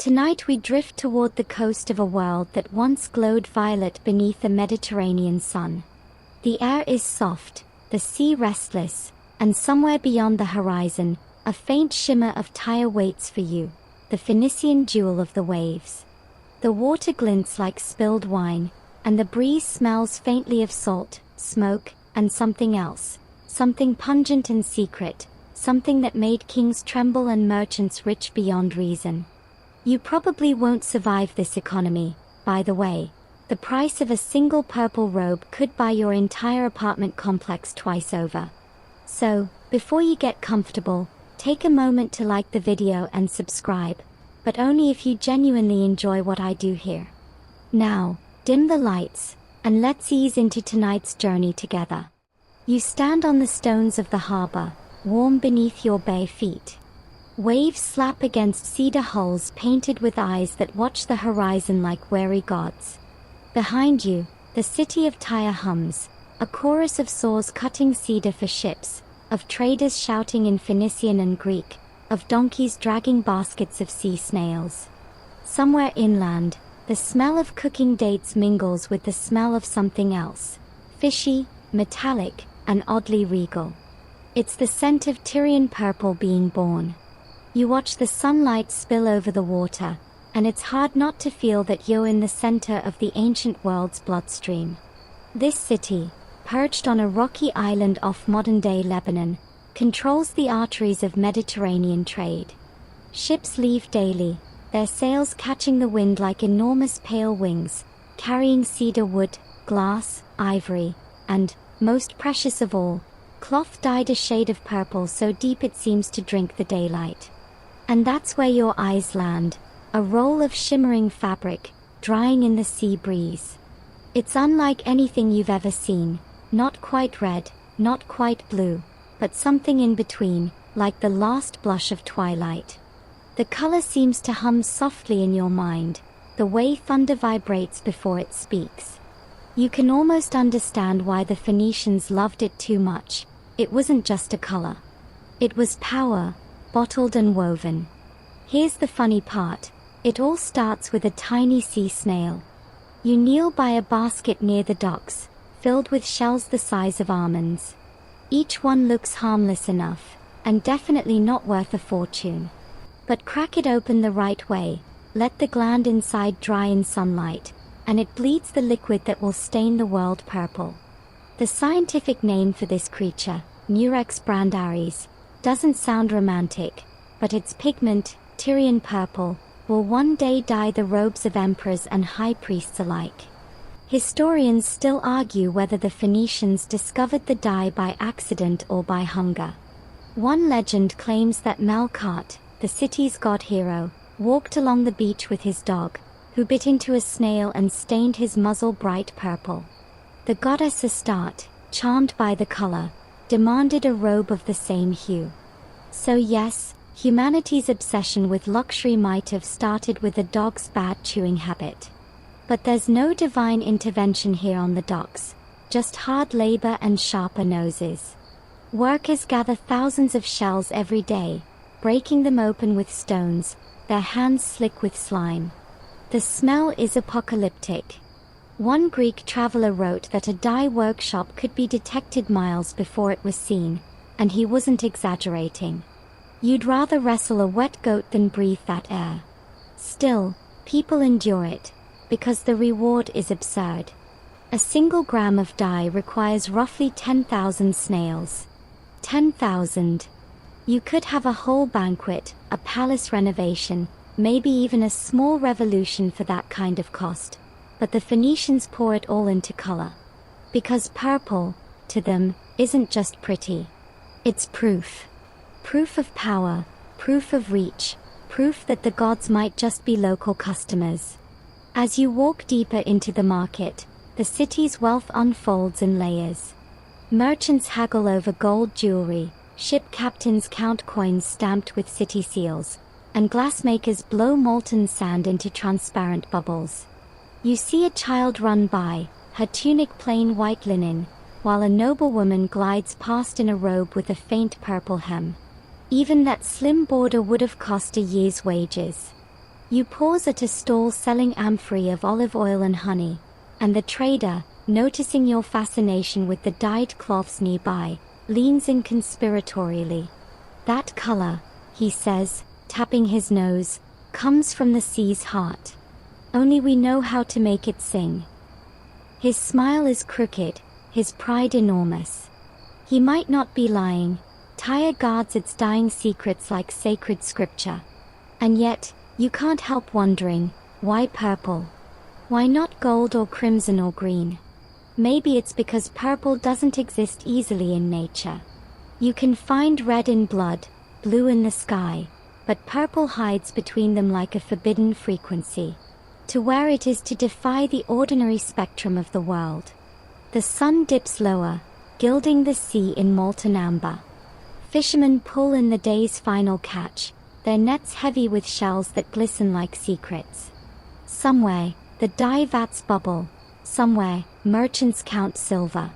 Tonight we drift toward the coast of a world that once glowed violet beneath the Mediterranean sun. The air is soft, the sea restless, and somewhere beyond the horizon, a faint shimmer of Tyre waits for you, the Phoenician jewel of the waves. The water glints like spilled wine, and the breeze smells faintly of salt, smoke, and something else, something pungent and secret, something that made kings tremble and merchants rich beyond reason. You probably won't survive this economy, by the way. The price of a single purple robe could buy your entire apartment complex twice over. So, before you get comfortable, take a moment to like the video and subscribe, but only if you genuinely enjoy what I do here. Now, dim the lights, and let's ease into tonight's journey together. You stand on the stones of the harbor, warm beneath your bare feet. Waves slap against cedar hulls painted with eyes that watch the horizon like wary gods. Behind you, the city of Tyre hums, a chorus of saws cutting cedar for ships, of traders shouting in Phoenician and Greek, of donkeys dragging baskets of sea snails. Somewhere inland, the smell of cooking dates mingles with the smell of something else, fishy, metallic, and oddly regal. It's the scent of Tyrian purple being born. You watch the sunlight spill over the water, and it's hard not to feel that you're in the center of the ancient world's bloodstream. This city, perched on a rocky island off modern-day Lebanon, controls the arteries of Mediterranean trade. Ships leave daily, their sails catching the wind like enormous pale wings, carrying cedar wood, glass, ivory, and, most precious of all, cloth dyed a shade of purple so deep it seems to drink the daylight. And that's where your eyes land, a roll of shimmering fabric, drying in the sea breeze. It's unlike anything you've ever seen, not quite red, not quite blue, but something in between, like the last blush of twilight. The color seems to hum softly in your mind, the way thunder vibrates before it speaks. You can almost understand why the Phoenicians loved it too much. It wasn't just a color. It was power, bottled and woven. Here's the funny part. It all starts with a tiny sea snail. You kneel by a basket near the docks, filled with shells the size of almonds. Each one looks harmless enough, and definitely not worth a fortune. But crack it open the right way, let the gland inside dry in sunlight, and it bleeds the liquid that will stain the world purple. The scientific name for this creature, Murex brandaris, doesn't sound romantic, but its pigment, Tyrian purple, will one day dye the robes of emperors and high priests alike. Historians still argue whether the Phoenicians discovered the dye by accident or by hunger. One legend claims that Melkart, the city's god-hero, walked along the beach with his dog, who bit into a snail and stained his muzzle bright purple. The goddess Astarte, charmed by the color, demanded a robe of the same hue. So yes, humanity's obsession with luxury might have started with the dog's bad chewing habit. But there's no divine intervention here on the docks, just hard labor and sharper noses. Workers gather thousands of shells every day, breaking them open with stones, their hands slick with slime. The smell is apocalyptic. One Greek traveler wrote that a dye workshop could be detected miles before it was seen, and he wasn't exaggerating. You'd rather wrestle a wet goat than breathe that air. Still, people endure it, because the reward is absurd. A single gram of dye requires roughly 10,000 snails. 10,000. You could have a whole banquet, a palace renovation, maybe even a small revolution for that kind of cost. But the Phoenicians pour it all into color. Because purple, to them, isn't just pretty. It's proof. Proof of power, proof of reach, proof that the gods might just be local customers. As you walk deeper into the market, the city's wealth unfolds in layers. Merchants haggle over gold jewelry, ship captains count coins stamped with city seals, and glassmakers blow molten sand into transparent bubbles. You see a child run by, her tunic plain white linen, while a noblewoman glides past in a robe with a faint purple hem. Even that slim border would have cost a year's wages. You pause at a stall selling amphorae of olive oil and honey, and the trader, noticing your fascination with the dyed cloths nearby, leans in conspiratorially. "That color," he says, tapping his nose, "comes from the sea's heart. Only we know how to make it sing." His smile is crooked, his pride enormous. He might not be lying. Tyre guards its dying secrets like sacred scripture. And yet, you can't help wondering, why purple? Why not gold or crimson or green? Maybe it's because purple doesn't exist easily in nature. You can find red in blood, blue in the sky, but purple hides between them like a forbidden frequency. To wear it is to defy the ordinary spectrum of the world. The sun dips lower, gilding the sea in molten amber. Fishermen pull in the day's final catch, their nets heavy with shells that glisten like secrets. Somewhere, the dye vats bubble. Somewhere, merchants count silver.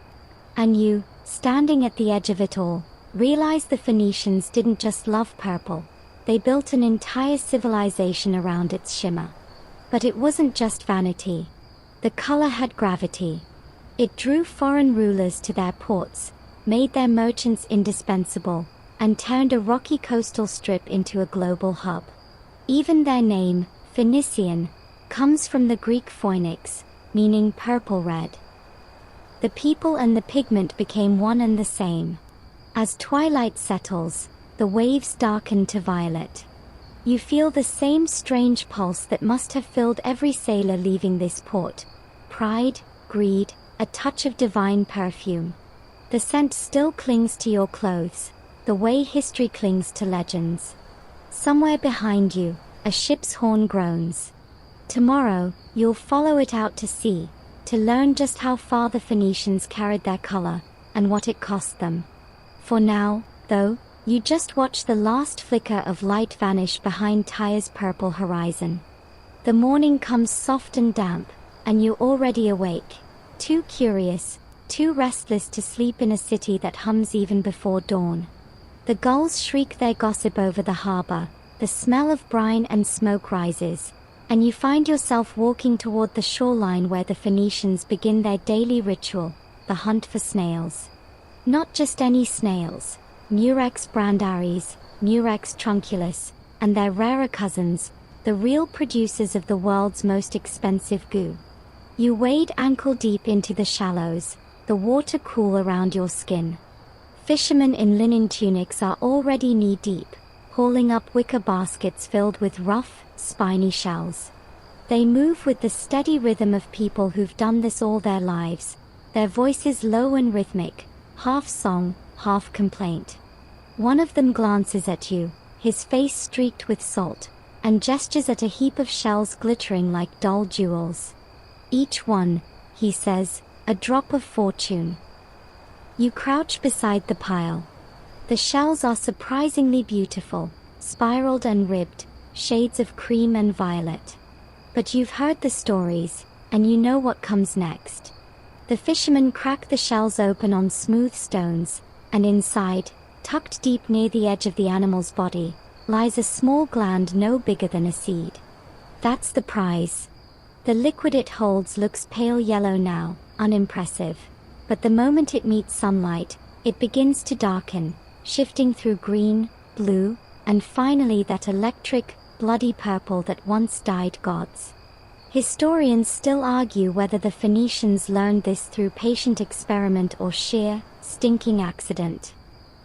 And you, standing at the edge of it all, realize the Phoenicians didn't just love purple. They built an entire civilization around its shimmer. But it wasn't just vanity. The color had gravity. It drew foreign rulers to their ports, made their merchants indispensable, and turned a rocky coastal strip into a global hub. Even their name, Phoenician, comes from the Greek phoenix, meaning purple-red. The people and the pigment became one and the same. As twilight settles, the waves darken to violet. You feel the same strange pulse that must have filled every sailor leaving this port. Pride, greed, a touch of divine perfume. The scent still clings to your clothes, the way history clings to legends. Somewhere behind you, a ship's horn groans. Tomorrow, you'll follow it out to sea, to learn just how far the Phoenicians carried their color, and what it cost them. For now, though, you just watch the last flicker of light vanish behind Tyre's purple horizon. The morning comes soft and damp, and you're already awake, too curious, too restless to sleep in a city that hums even before dawn. The gulls shriek their gossip over the harbor, the smell of brine and smoke rises, and you find yourself walking toward the shoreline where the Phoenicians begin their daily ritual, the hunt for snails. Not just any snails. Murex brandaris, Murex trunculus, and their rarer cousins, the real producers of the world's most expensive goo. You wade ankle-deep into the shallows, the water cool around your skin. Fishermen in linen tunics are already knee-deep, hauling up wicker baskets filled with rough, spiny shells. They move with the steady rhythm of people who've done this all their lives, their voices low and rhythmic, half song, half complaint. One of them glances at you, his face streaked with salt, and gestures at a heap of shells glittering like dull jewels. "Each one," he says, "a drop of fortune." You crouch beside the pile. The shells are surprisingly beautiful, spiraled and ribbed, shades of cream and violet. But you've heard the stories, and you know what comes next. The fishermen crack the shells open on smooth stones, and inside, tucked deep near the edge of the animal's body, lies a small gland no bigger than a seed. That's the prize. The liquid it holds looks pale yellow now, unimpressive. But the moment it meets sunlight, it begins to darken, shifting through green, blue, and finally that electric, bloody purple that once dyed gods. Historians still argue whether the Phoenicians learned this through patient experiment or sheer, stinking accident.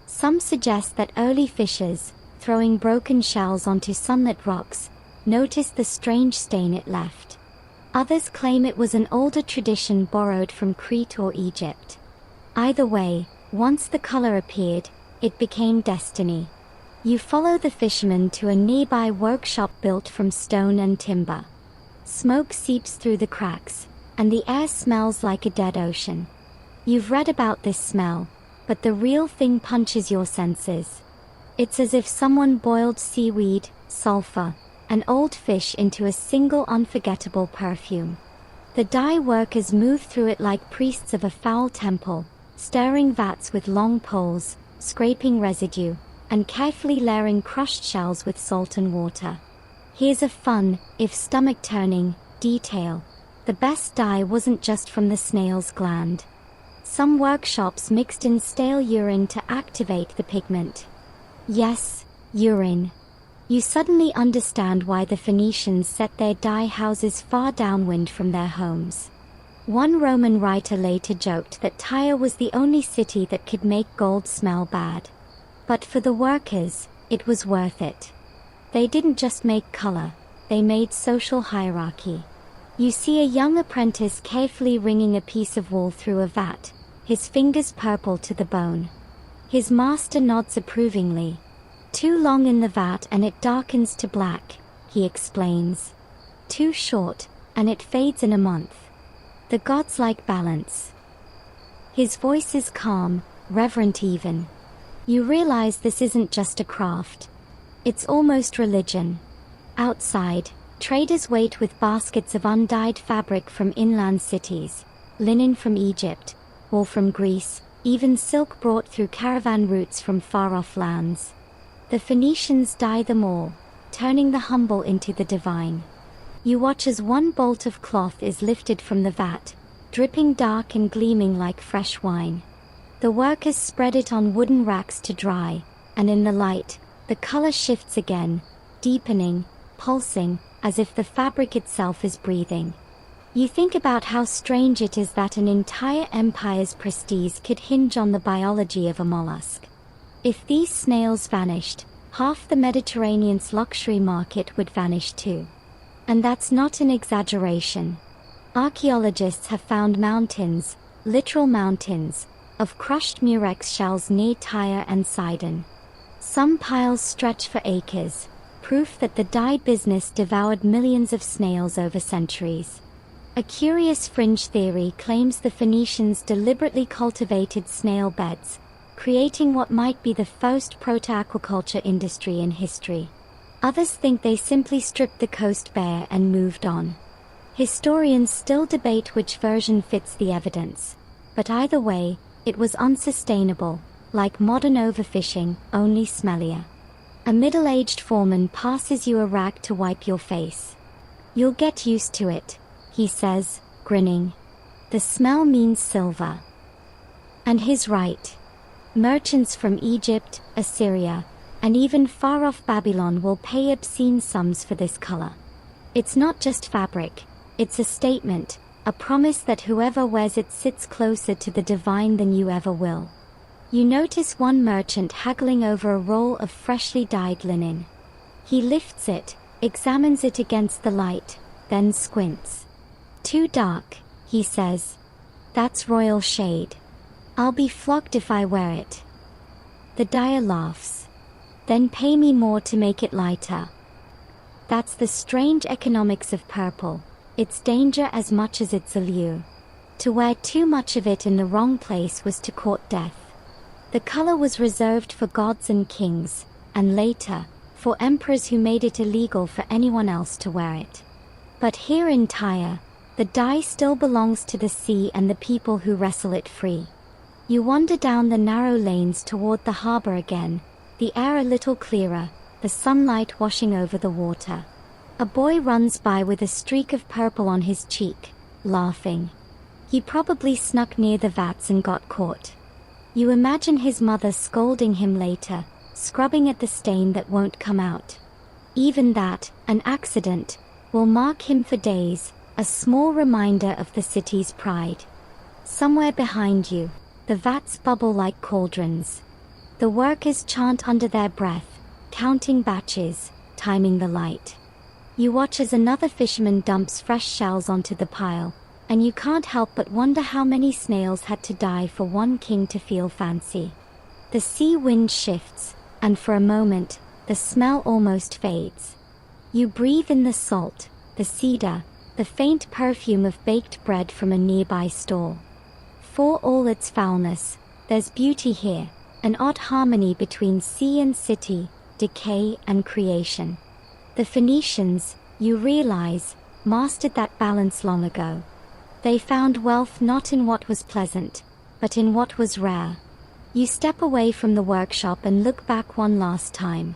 Some suggest that early fishers, throwing broken shells onto sunlit rocks, noticed the strange stain it left. Others claim it was an older tradition borrowed from Crete or Egypt. Either way, once the color appeared, it became destiny. You follow the fishermen to a nearby workshop built from stone and timber. Smoke seeps through the cracks, and the air smells like a dead ocean. You've read about this smell, but the real thing punches your senses. It's as if someone boiled seaweed, sulfur, and old fish into a single unforgettable perfume. The dye workers move through it like priests of a foul temple, stirring vats with long poles, scraping residue, and carefully layering crushed shells with salt and water. Here's a fun, if stomach-turning, detail. The best dye wasn't just from the snail's gland. Some workshops mixed in stale urine to activate the pigment. Yes, urine. You suddenly understand why the Phoenicians set their dye houses far downwind from their homes. One Roman writer later joked that Tyre was the only city that could make gold smell bad. But for the workers, it was worth it. They didn't just make color, they made social hierarchy. You see a young apprentice carefully wringing a piece of wool through a vat, his fingers purple to the bone. His master nods approvingly. Too long in the vat and it darkens to black, he explains. Too short, and it fades in a month. The gods like balance. His voice is calm, reverent even. You realize this isn't just a craft. It's almost religion. Outside, traders wait with baskets of undyed fabric from inland cities, linen from Egypt, wool from Greece, even silk brought through caravan routes from far-off lands. The Phoenicians dye them all, turning the humble into the divine. You watch as one bolt of cloth is lifted from the vat, dripping dark and gleaming like fresh wine. The workers spread it on wooden racks to dry, and in the light, the color shifts again, deepening, pulsing, as if the fabric itself is breathing. You think about how strange it is that an entire empire's prestige could hinge on the biology of a mollusk. If these snails vanished, half the Mediterranean's luxury market would vanish too. And that's not an exaggeration. Archaeologists have found mountains, literal mountains, of crushed murex shells near Tyre and Sidon. Some piles stretch for acres, proof that the dye business devoured millions of snails over centuries. A curious fringe theory claims the Phoenicians deliberately cultivated snail beds, creating what might be the first proto-aquaculture industry in history. Others think they simply stripped the coast bare and moved on. Historians still debate which version fits the evidence, but either way, it was unsustainable, like modern overfishing, only smellier. A middle-aged foreman passes you a rag to wipe your face. You'll get used to it, he says, grinning. The smell means silver. And he's right. Merchants from Egypt, Assyria, and even far-off Babylon will pay obscene sums for this color. It's not just fabric, it's a statement, a promise that whoever wears it sits closer to the divine than you ever will. You notice one merchant haggling over a roll of freshly dyed linen. He lifts it, examines it against the light, then squints. Too dark, he says. That's royal shade. I'll be flogged if I wear it. The dyer laughs. Then pay me more to make it lighter. That's the strange economics of purple. It's danger as much as its allure. To wear too much of it in the wrong place was to court death. The color was reserved for gods and kings, and later, for emperors who made it illegal for anyone else to wear it. But here in Tyre, the dye still belongs to the sea and the people who wrestle it free. You wander down the narrow lanes toward the harbor again, the air a little clearer, the sunlight washing over the water. A boy runs by with a streak of purple on his cheek, laughing. He probably snuck near the vats and got caught. You imagine his mother scolding him later, scrubbing at the stain that won't come out. Even that, an accident, will mark him for days, a small reminder of the city's pride. Somewhere behind you, the vats bubble like cauldrons. The workers chant under their breath, counting batches, timing the light. You watch as another fisherman dumps fresh shells onto the pile, and you can't help but wonder how many snails had to die for one king to feel fancy. The sea wind shifts, and for a moment, the smell almost fades. You breathe in the salt, the cedar, the faint perfume of baked bread from a nearby stall. For all its foulness, there's beauty here, an odd harmony between sea and city, decay and creation. The Phoenicians, you realize, mastered that balance long ago. They found wealth not in what was pleasant, but in what was rare. You step away from the workshop and look back one last time.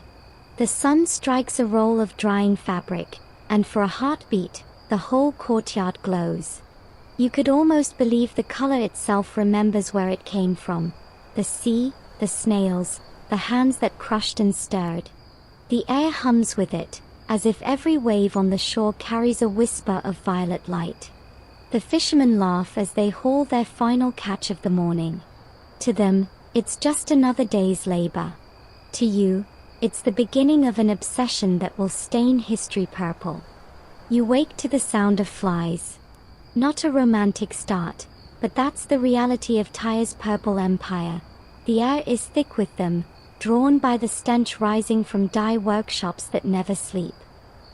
The sun strikes a roll of drying fabric, and for a heartbeat, the whole courtyard glows. You could almost believe the color itself remembers where it came from. The sea, the snails, the hands that crushed and stirred. The air hums with it, as if every wave on the shore carries a whisper of violet light. The fishermen laugh as they haul their final catch of the morning. To them, it's just another day's labor. To you, it's the beginning of an obsession that will stain history purple. You wake to the sound of flies. Not a romantic start, but that's the reality of Tyre's purple empire. The air is thick with them, drawn by the stench rising from dye workshops that never sleep.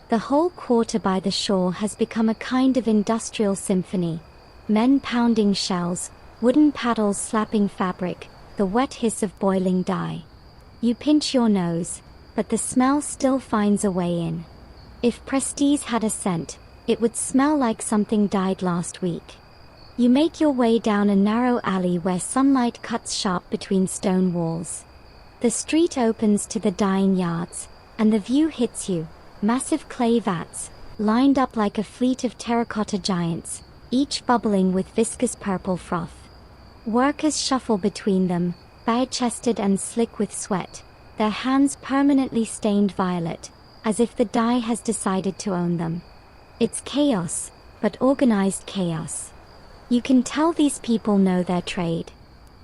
The whole quarter by the shore has become a kind of industrial symphony. Men pounding shells, wooden paddles slapping fabric, the wet hiss of boiling dye. You pinch your nose, but the smell still finds a way in. If Prestige had a scent, it would smell like something died last week. You make your way down a narrow alley where sunlight cuts sharp between stone walls. The street opens to the dyeing yards, and the view hits you. Massive clay vats, lined up like a fleet of terracotta giants, each bubbling with viscous purple froth. Workers shuffle between them, bare-chested and slick with sweat, their hands permanently stained violet, as if the dye has decided to own them. It's chaos, but organized chaos. You can tell these people know their trade.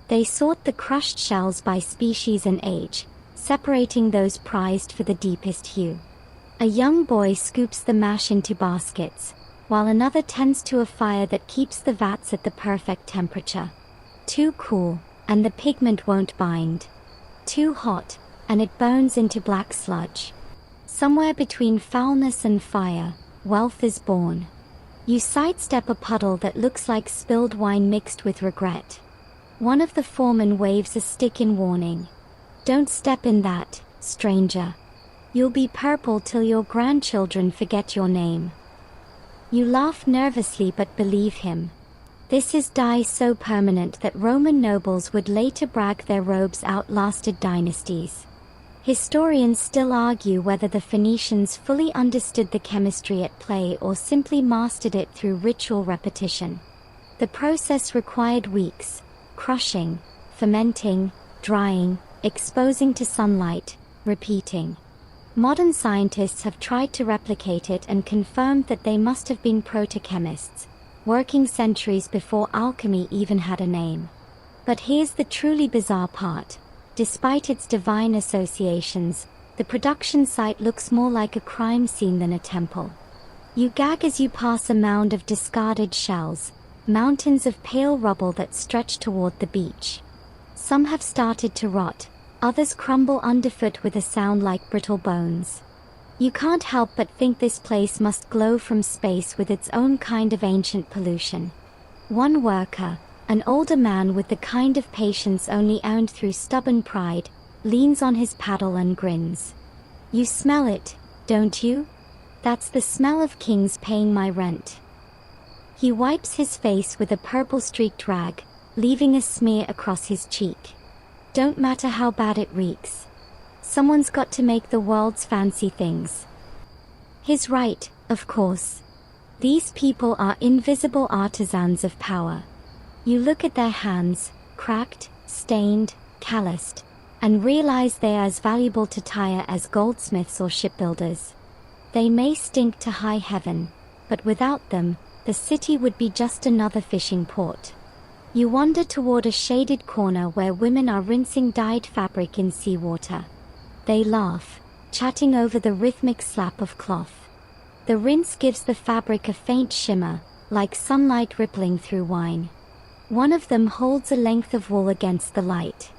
They sort the crushed shells by species and age, separating those prized for the deepest hue. A young boy scoops the mash into baskets, while another tends to a fire that keeps the vats at the perfect temperature. Too cool, and the pigment won't bind. Too hot, and it burns into black sludge. Somewhere between foulness and fire, wealth is born. You sidestep a puddle that looks like spilled wine mixed with regret. One of the foremen waves a stick in warning. Don't step in that, stranger. You'll be purple till your grandchildren forget your name. You laugh nervously but believe him. This is dye so permanent that Roman nobles would later brag their robes outlasted dynasties. Historians still argue whether the Phoenicians fully understood the chemistry at play or simply mastered it through ritual repetition. The process required weeks, crushing, fermenting, drying, exposing to sunlight, repeating. Modern scientists have tried to replicate it and confirmed that they must have been proto-chemists, working centuries before alchemy even had a name. But here's the truly bizarre part. Despite its divine associations, the production site looks more like a crime scene than a temple. You gag as you pass a mound of discarded shells, mountains of pale rubble that stretch toward the beach. Some have started to rot, others crumble underfoot with a sound like brittle bones. You can't help but think this place must glow from space with its own kind of ancient pollution. One worker, an older man with the kind of patience only earned through stubborn pride, leans on his paddle and grins. You smell it, don't you? That's the smell of kings paying my rent. He wipes his face with a purple-streaked rag, leaving a smear across his cheek. Don't matter how bad it reeks. Someone's got to make the world's fancy things. He's right, of course. These people are invisible artisans of power. You look at their hands, cracked, stained, calloused, and realize they are as valuable to Tyre as goldsmiths or shipbuilders. They may stink to high heaven, but without them, the city would be just another fishing port. You wander toward a shaded corner where women are rinsing dyed fabric in seawater. They laugh, chatting over the rhythmic slap of cloth. The rinse gives the fabric a faint shimmer, like sunlight rippling through wine. One of them holds a length of wool against the light.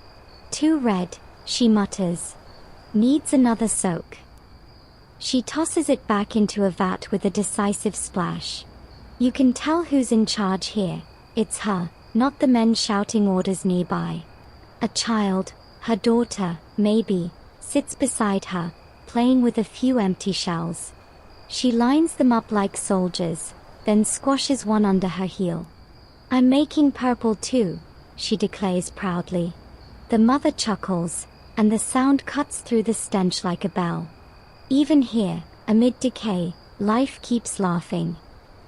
Too red, she mutters. Needs another soak. She tosses it back into a vat with a decisive splash. You can tell who's in charge here. It's her, not the men shouting orders nearby. A child, her daughter, maybe, sits beside her, playing with a few empty shells. She lines them up like soldiers, then squashes one under her heel. I'm making purple too, she declares proudly. The mother chuckles, and the sound cuts through the stench like a bell. Even here, amid decay, life keeps laughing.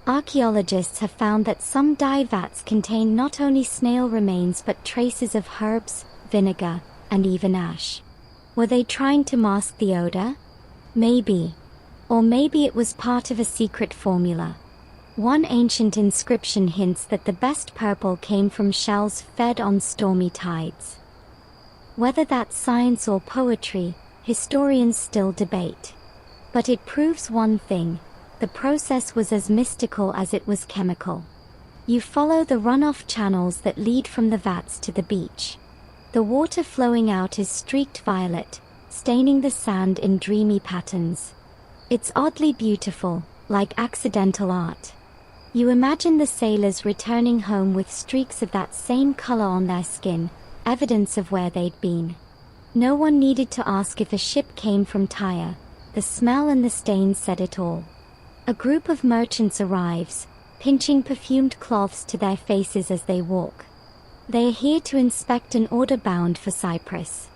Archaeologists have found that some dye vats contain not only snail remains but traces of herbs, vinegar, and even ash. Were they trying to mask the odor? Maybe. Or maybe it was part of a secret formula. One ancient inscription hints that the best purple came from shells fed on stormy tides. Whether that's science or poetry, historians still debate. But it proves one thing: the process was as mystical as it was chemical. You follow the runoff channels that lead from the vats to the beach. The water flowing out is streaked violet, staining the sand in dreamy patterns. It's oddly beautiful, like accidental art. You imagine the sailors returning home with streaks of that same color on their skin, evidence of where they'd been. No one needed to ask if a ship came from Tyre. The smell and the stains said it all. A group of merchants arrives, pinching perfumed cloths to their faces as they walk. They are here to inspect an order bound for Cyprus.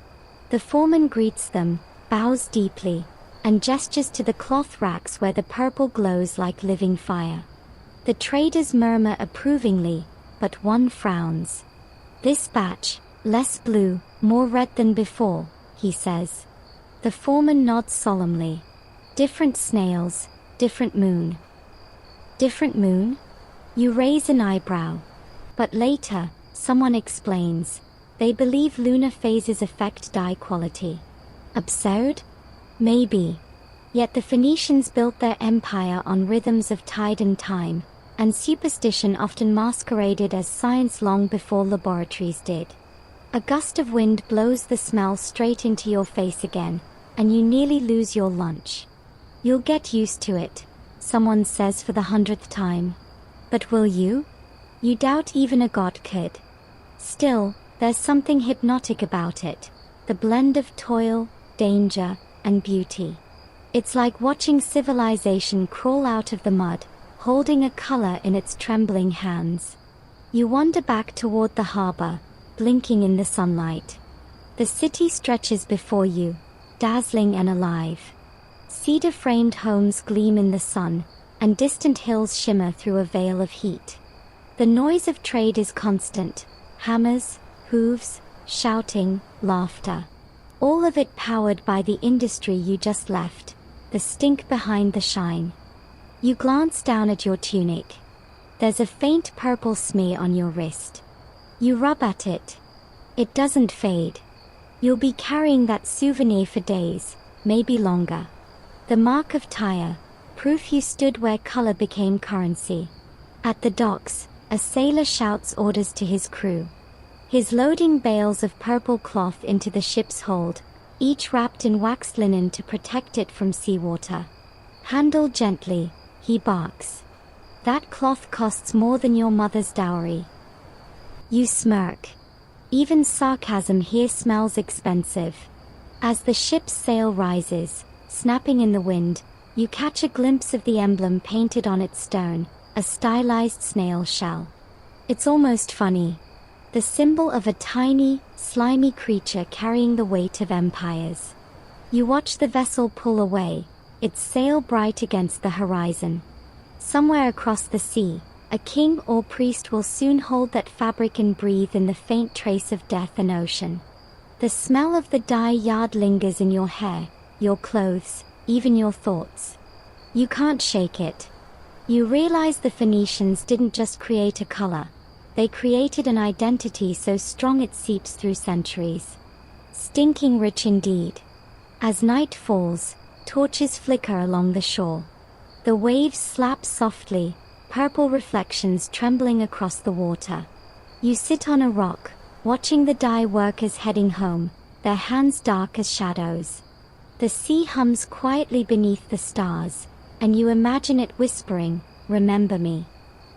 The foreman greets them, bows deeply, and gestures to the cloth racks where the purple glows like living fire. The traders murmur approvingly, but one frowns. "This batch, less blue, more red than before," he says. The foreman nods solemnly. "Different snails, different moon." "Different moon?" You raise an eyebrow. But later, someone explains. They believe lunar phases affect dye quality. Absurd? Maybe. Yet the Phoenicians built their empire on rhythms of tide and time, and superstition often masqueraded as science long before laboratories did. A gust of wind blows the smell straight into your face again, and you nearly lose your lunch. "You'll get used to it," someone says for the 100th time. But will you? You doubt even a god could. Still, there's something hypnotic about it, the blend of toil, danger, and beauty. It's like watching civilization crawl out of the mud, holding a color in its trembling hands. You wander back toward the harbor, blinking in the sunlight. The city stretches before you, dazzling and alive. Cedar-framed homes gleam in the sun, and distant hills shimmer through a veil of heat. The noise of trade is constant: hammers, hooves, shouting, laughter. All of it powered by the industry you just left, the stink behind the shine. You glance down at your tunic. There's a faint purple smear on your wrist. You rub at it. It doesn't fade. You'll be carrying that souvenir for days, maybe longer. The mark of Tyre, proof you stood where color became currency. At the docks, a sailor shouts orders to his crew. He's loading bales of purple cloth into the ship's hold, each wrapped in waxed linen to protect it from seawater. "Handle gently," he barks. "That cloth costs more than your mother's dowry." You smirk. Even sarcasm here smells expensive. As the ship's sail rises, snapping in the wind, you catch a glimpse of the emblem painted on its stern, a stylized snail shell. It's almost funny. The symbol of a tiny, slimy creature carrying the weight of empires. You watch the vessel pull away, its sail bright against the horizon. Somewhere across the sea, a king or priest will soon hold that fabric and breathe in the faint trace of death and ocean. The smell of the dye yard lingers in your hair, your clothes, even your thoughts. You can't shake it. You realize the Phoenicians didn't just create a color. They created an identity so strong it seeps through centuries. Stinking rich indeed. As night falls, torches flicker along the shore. The waves slap softly, purple reflections trembling across the water. You sit on a rock, watching the dye workers heading home, their hands dark as shadows. The sea hums quietly beneath the stars, and you imagine it whispering, "Remember me.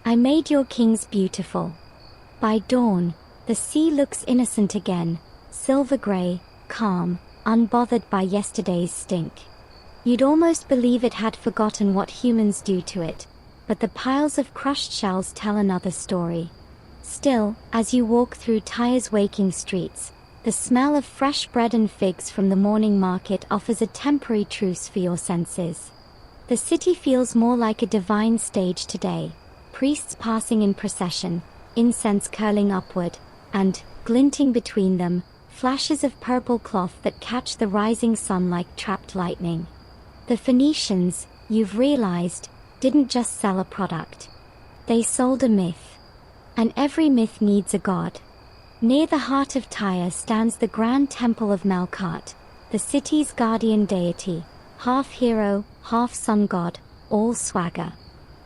I made your kings beautiful." By dawn, the sea looks innocent again, silver gray, calm, unbothered by yesterday's stink. You'd almost believe it had forgotten what humans do to it, but the piles of crushed shells tell another story. Still, as you walk through Tyre's waking streets, The smell of fresh bread and figs from the morning market offers a temporary truce for your senses. The city feels more like a divine stage today, priests passing in procession, incense curling upward, and, glinting between them, flashes of purple cloth that catch the rising sun like trapped lightning. The Phoenicians, you've realized, didn't just sell a product. They sold a myth. And every myth needs a god. Near the heart of Tyre stands the grand temple of Melkart, the city's guardian deity, half hero, half sun god, all swagger.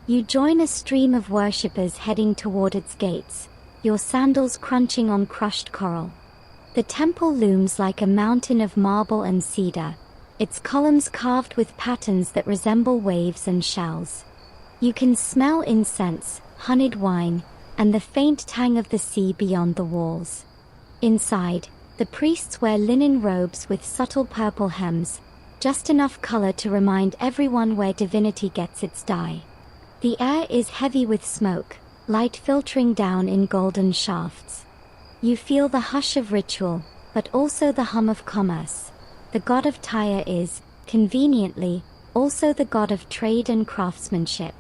You join a stream of worshippers heading toward its gates, your sandals crunching on crushed coral. The temple looms like a mountain of marble and cedar, its columns carved with patterns that resemble waves and shells. You can smell incense, honeyed wine, and the faint tang of the sea beyond the walls. Inside, the priests wear linen robes with subtle purple hems, just enough color to remind everyone where divinity gets its dye. The air is heavy with smoke, light filtering down in golden shafts. You feel the hush of ritual, but also the hum of commerce. The god of Tyre is, conveniently, also the god of trade and craftsmanship.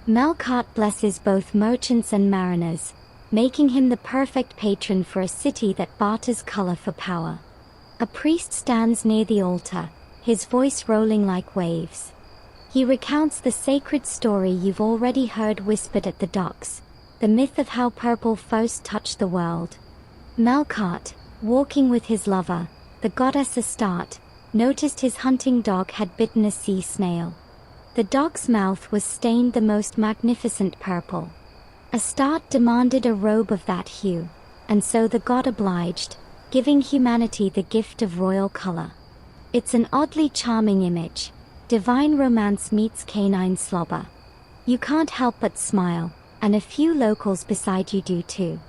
Melkart blesses both merchants and mariners, making him the perfect patron for a city that barters color for power. A priest stands near the altar, his voice rolling like waves. He recounts the sacred story you've already heard whispered at the docks, the myth of how purple first touched the world. Melkart, walking with his lover, the goddess Astarte, noticed his hunting dog had bitten a sea snail. The dog's mouth was stained the most magnificent purple. Astarte demanded a robe of that hue, and so the god obliged, giving humanity the gift of royal color. It's an oddly charming image. Divine romance meets canine slobber. You can't help but smile, and a few locals beside you do too.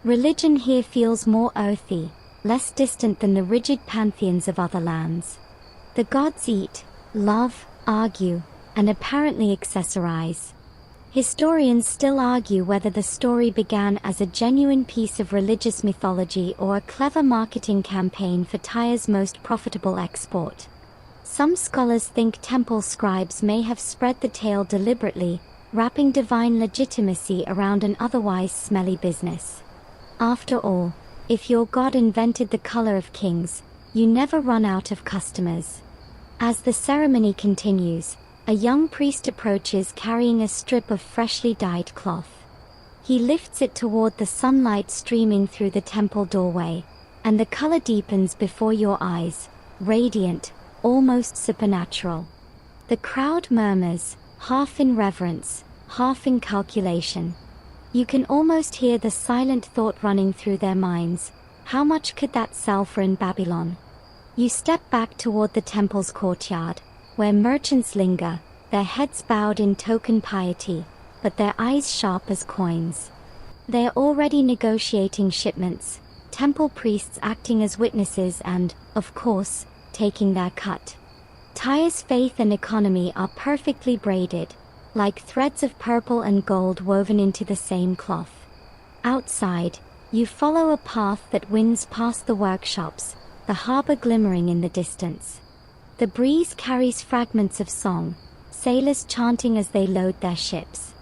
Religion here feels more earthy, less distant than the rigid pantheons of other lands. The gods eat, love, argue, and apparently accessorize. Historians still argue whether the story began as a genuine piece of religious mythology or a clever marketing campaign for Tyre's most profitable export. Some scholars think temple scribes may have spread the tale deliberately, wrapping divine legitimacy around an otherwise smelly business. After all, if your god invented the color of kings, you never run out of customers. As the ceremony continues, a young priest approaches carrying a strip of freshly dyed cloth. He lifts it toward the sunlight streaming through the temple doorway, and the color deepens before your eyes, radiant, almost supernatural. The crowd murmurs, half in reverence, half in calculation. You can almost hear the silent thought running through their minds, how much could that sell for in Babylon? You step back toward the temple's courtyard, where merchants linger, their heads bowed in token piety, but their eyes sharp as coins. They are already negotiating shipments, temple priests acting as witnesses and, of course, taking their cut. Tyre's faith and economy are perfectly braided, like threads of purple and gold woven into the same cloth. Outside, you follow a path that winds past the workshops, the harbor glimmering in the distance. The breeze carries fragments of song, sailors chanting as they load their ships.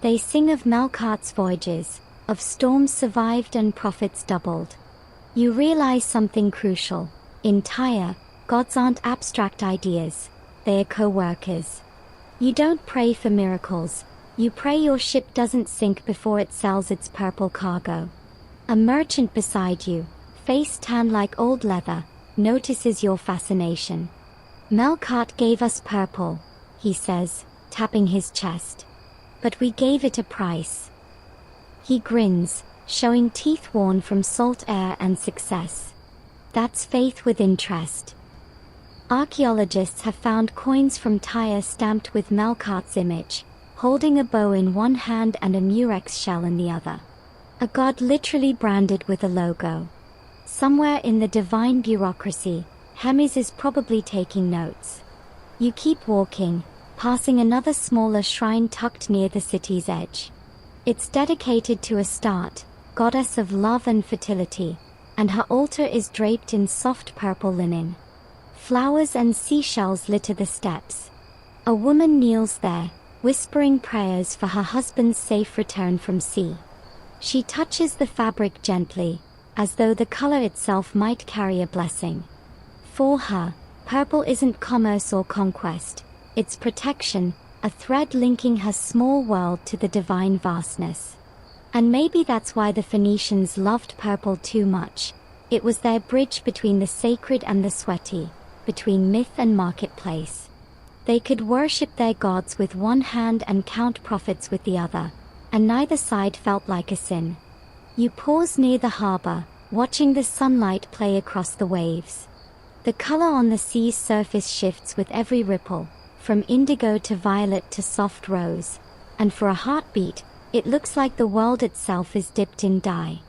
They sing of Melkart's voyages, of storms survived and profits doubled. You realize something crucial. In Tyre, gods aren't abstract ideas, they are co-workers. You don't pray for miracles, you pray your ship doesn't sink before it sells its purple cargo. A merchant beside you, face tan like old leather, notices your fascination. Melkart gave us purple, he says, tapping his chest. But we gave it a price. He grins, showing teeth worn from salt air and success. That's faith with interest. Archaeologists have found coins from Tyre stamped with Melkart's image, holding a bow in one hand and a murex shell in the other. A god literally branded with a logo. Somewhere in the divine bureaucracy, Hermes is probably taking notes. You keep walking, passing another smaller shrine tucked near the city's edge. It's dedicated to Astarte, goddess of love and fertility, and her altar is draped in soft purple linen. Flowers and seashells litter the steps. A woman kneels there, whispering prayers for her husband's safe return from sea. She touches the fabric gently, as though the color itself might carry a blessing. For her, purple isn't commerce or conquest, it's protection, a thread linking her small world to the divine vastness. And maybe that's why the Phoenicians loved purple too much. It was their bridge between the sacred and the sweaty, between myth and marketplace. They could worship their gods with one hand and count profits with the other, and neither side felt like a sin. You pause near the harbor, watching the sunlight play across the waves. The color on the sea's surface shifts with every ripple, from indigo to violet to soft rose, and for a heartbeat, it looks like the world itself is dipped in dye.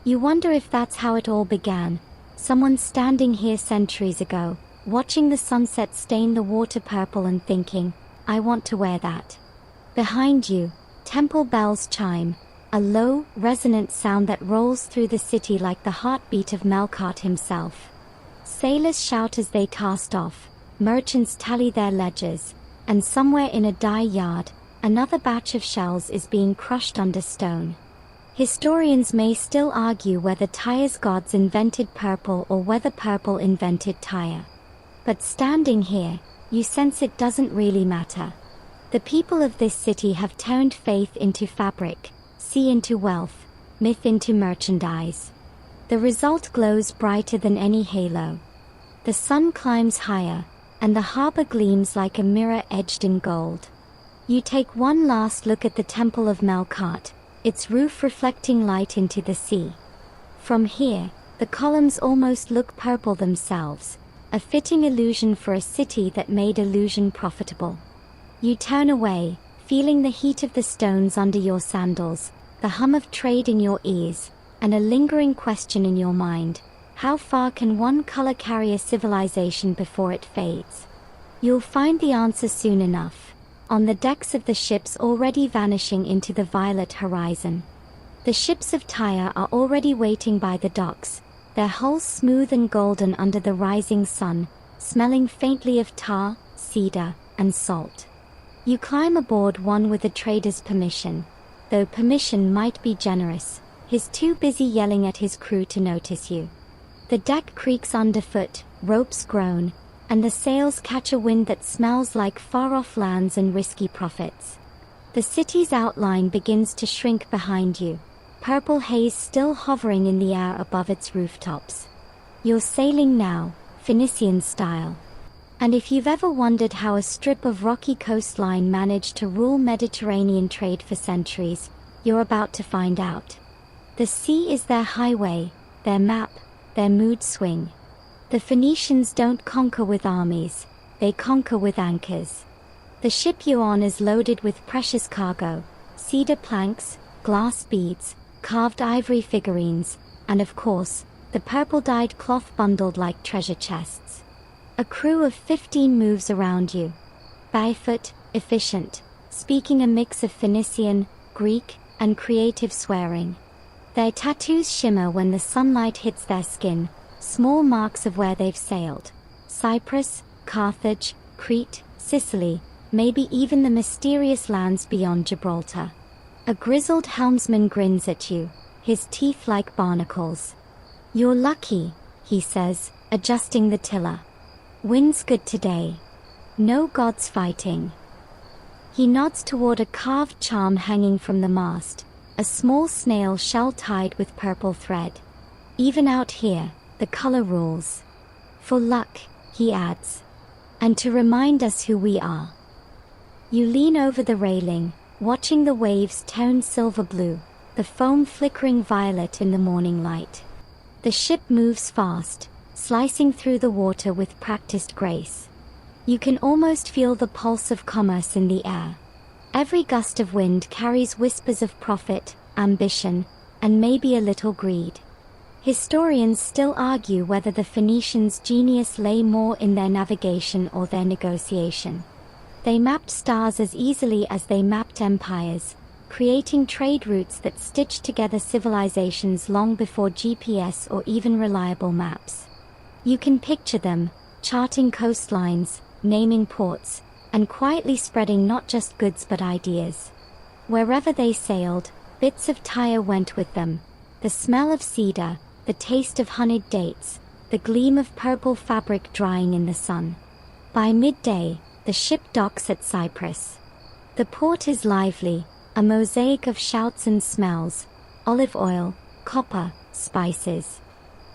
You wonder if that's how it all began, someone standing here centuries ago, watching the sunset stain the water purple and thinking, I want to wear that. Behind you, temple bells chime, a low, resonant sound that rolls through the city like the heartbeat of Melkart himself. Sailors shout as they cast off, merchants tally their ledgers, and somewhere in a dye yard, another batch of shells is being crushed under stone. Historians may still argue whether Tyre's gods invented purple or whether purple invented Tyre. But standing here, you sense it doesn't really matter. The people of this city have turned faith into fabric, sea into wealth, myth into merchandise. The result glows brighter than any halo. The sun climbs higher, and the harbor gleams like a mirror edged in gold. You take one last look at the Temple of Melkart, its roof reflecting light into the sea. From here, the columns almost look purple themselves, a fitting illusion for a city that made illusion profitable. You turn away, feeling the heat of the stones under your sandals, the hum of trade in your ears, and a lingering question in your mind: how far can one color carry a civilization before it fades? You'll find the answer soon enough, on the decks of the ships already vanishing into the violet horizon. The ships of Tyre are already waiting by the docks, their hulls smooth and golden under the rising sun, smelling faintly of tar, cedar, and salt. You climb aboard one with the trader's permission, though permission might be generous. He's too busy yelling at his crew to notice you. The deck creaks underfoot, ropes groan, and the sails catch a wind that smells like far-off lands and risky profits. The city's outline begins to shrink behind you, purple haze still hovering in the air above its rooftops. You're sailing now, Phoenician style. And if you've ever wondered how a strip of rocky coastline managed to rule Mediterranean trade for centuries, you're about to find out. The sea is their highway, their map, their mood swing. The Phoenicians don't conquer with armies, they conquer with anchors. The ship you're on is loaded with precious cargo, cedar planks, glass beads, carved ivory figurines, and of course, the purple-dyed cloth bundled like treasure chests. A crew of 15 moves around you. Barefoot, efficient, speaking a mix of Phoenician, Greek, and creative swearing. Their tattoos shimmer when the sunlight hits their skin, small marks of where they've sailed. Cyprus, Carthage, Crete, Sicily, maybe even the mysterious lands beyond Gibraltar. A grizzled helmsman grins at you, his teeth like barnacles. You're lucky, he says, adjusting the tiller. Wind's good today. No gods fighting. He nods toward a carved charm hanging from the mast, a small snail shell tied with purple thread. Even out here, the color rules. For luck, he adds. And to remind us who we are. You lean over the railing, watching the waves tone silver blue, the foam flickering violet in the morning light. The ship moves fast, slicing through the water with practiced grace. You can almost feel the pulse of commerce in the air. Every gust of wind carries whispers of profit, ambition, and maybe a little greed. Historians still argue whether the Phoenicians' genius lay more in their navigation or their negotiation. They mapped stars as easily as they mapped empires, creating trade routes that stitched together civilizations long before GPS or even reliable maps. You can picture them, charting coastlines, naming ports, and quietly spreading not just goods but ideas. Wherever they sailed, bits of Tyre went with them. The smell of cedar, the taste of honeyed dates, the gleam of purple fabric drying in the sun. By midday, the ship docks at Cyprus. The port is lively, a mosaic of shouts and smells: olive oil, copper, spices.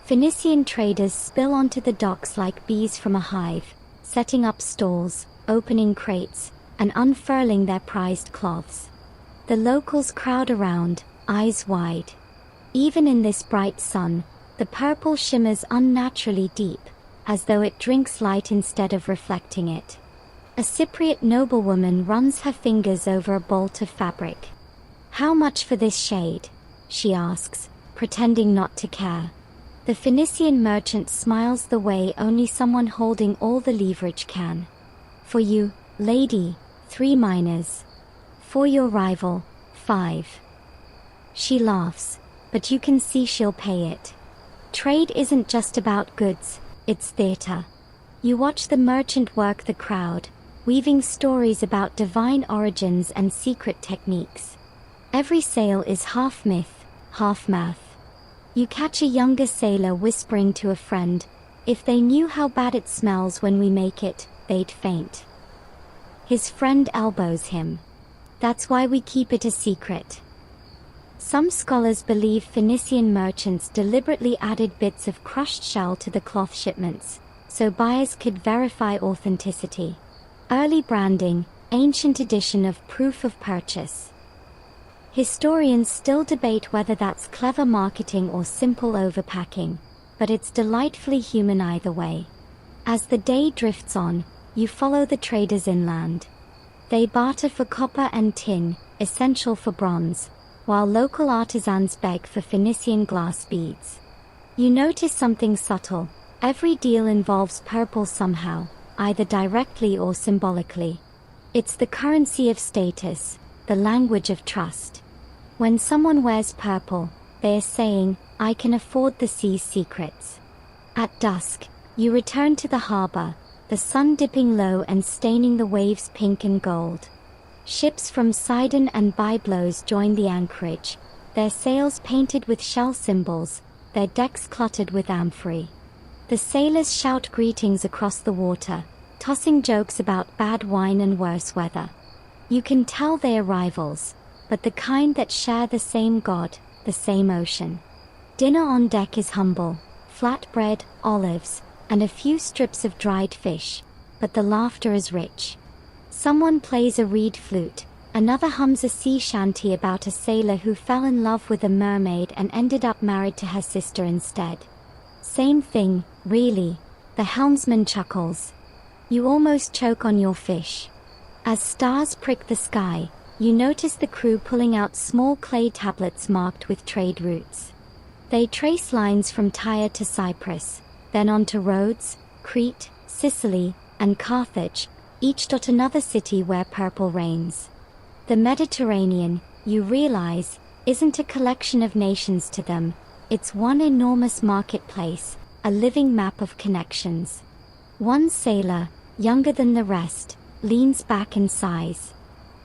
Phoenician traders spill onto the docks like bees from a hive, setting up stalls, opening crates, and unfurling their prized cloths. The locals crowd around, eyes wide. Even in this bright sun, the purple shimmers unnaturally deep, as though it drinks light instead of reflecting it. A Cypriot noblewoman runs her fingers over a bolt of fabric. "How much for this shade?" she asks, pretending not to care. The Phoenician merchant smiles the way only someone holding all the leverage can. "For you, lady, 3 minas. For your rival, 5. She laughs, but you can see she'll pay it. Trade isn't just about goods, it's theater. You watch the merchant work the crowd, weaving stories about divine origins and secret techniques. Every sale is half myth, half math. You catch a younger sailor whispering to a friend, "If they knew how bad it smells when we make it, they'd faint." His friend elbows him. "That's why we keep it a secret." Some scholars believe Phoenician merchants deliberately added bits of crushed shell to the cloth shipments, so buyers could verify authenticity. Early branding, ancient edition of proof of purchase. Historians still debate whether that's clever marketing or simple overpacking, but it's delightfully human either way. As the day drifts on, you follow the traders inland. They barter for copper and tin, essential for bronze, while local artisans beg for Phoenician glass beads. You notice something subtle: every deal involves purple somehow, either directly or symbolically. It's the currency of status, the language of trust. When someone wears purple, they are saying, "I can afford the sea's secrets." At dusk, you return to the harbor, the sun dipping low and staining the waves pink and gold. Ships from Sidon and Byblos join the anchorage, their sails painted with shell symbols, their decks cluttered with amphorae. The sailors shout greetings across the water, tossing jokes about bad wine and worse weather. You can tell they are rivals, but the kind that share the same god, the same ocean. Dinner on deck is humble: flatbread, olives, and a few strips of dried fish, but the laughter is rich. Someone plays a reed flute, another hums a sea shanty about a sailor who fell in love with a mermaid and ended up married to her sister instead. Same thing, really, the helmsman chuckles. You almost choke on your fish. As stars prick the sky, you notice the crew pulling out small clay tablets marked with trade routes. They trace lines from Tyre to Cyprus, then on to Rhodes, Crete, Sicily, and Carthage, each dot another city where purple reigns. The Mediterranean, you realize, isn't a collection of nations to them, it's one enormous marketplace, a living map of connections. One sailor, younger than the rest, leans back and sighs.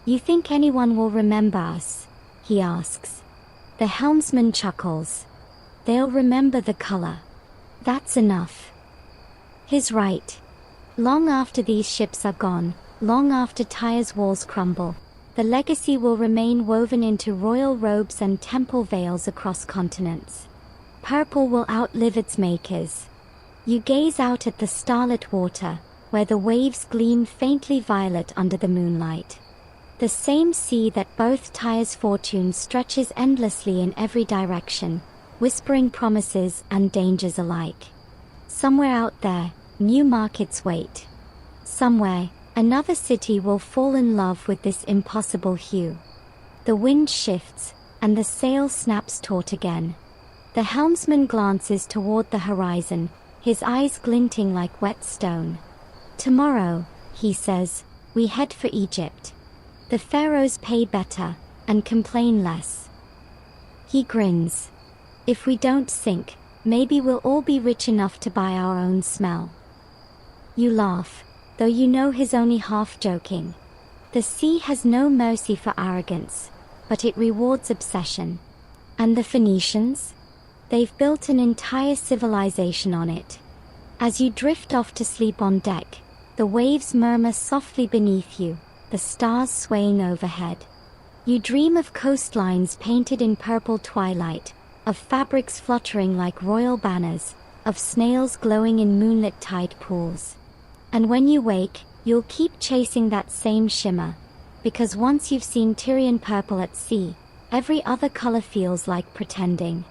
"You think anyone will remember us?" he asks. The helmsman chuckles. "They'll remember the color. That's enough." He's right. Long after these ships are gone, long after Tyre's walls crumble, the legacy will remain woven into royal robes and temple veils across continents. Purple will outlive its makers. You gaze out at the starlit water, where the waves gleam faintly violet under the moonlight. The same sea that birthed Tyre's fortune stretches endlessly in every direction, whispering promises and dangers alike. Somewhere out there, new markets wait. Somewhere, another city will fall in love with this impossible hue. The wind shifts, and the sail snaps taut again. The helmsman glances toward the horizon, his eyes glinting like wet stone. "Tomorrow," he says, "we head for Egypt. The pharaohs pay better, and complain less. He grins. If we don't sink, maybe we'll all be rich enough to buy our own smell. You laugh, though you know he's only half joking. The sea has no mercy for arrogance, but it rewards obsession. And the Phoenicians? They've built an entire civilization on it. As you drift off to sleep on deck, the waves murmur softly beneath you, the stars swaying overhead. You dream of coastlines painted in purple twilight, of fabrics fluttering like royal banners, of snails glowing in moonlit tide pools. And when you wake, you'll keep chasing that same shimmer, because once you've seen Tyrian purple at sea, every other color feels like pretending.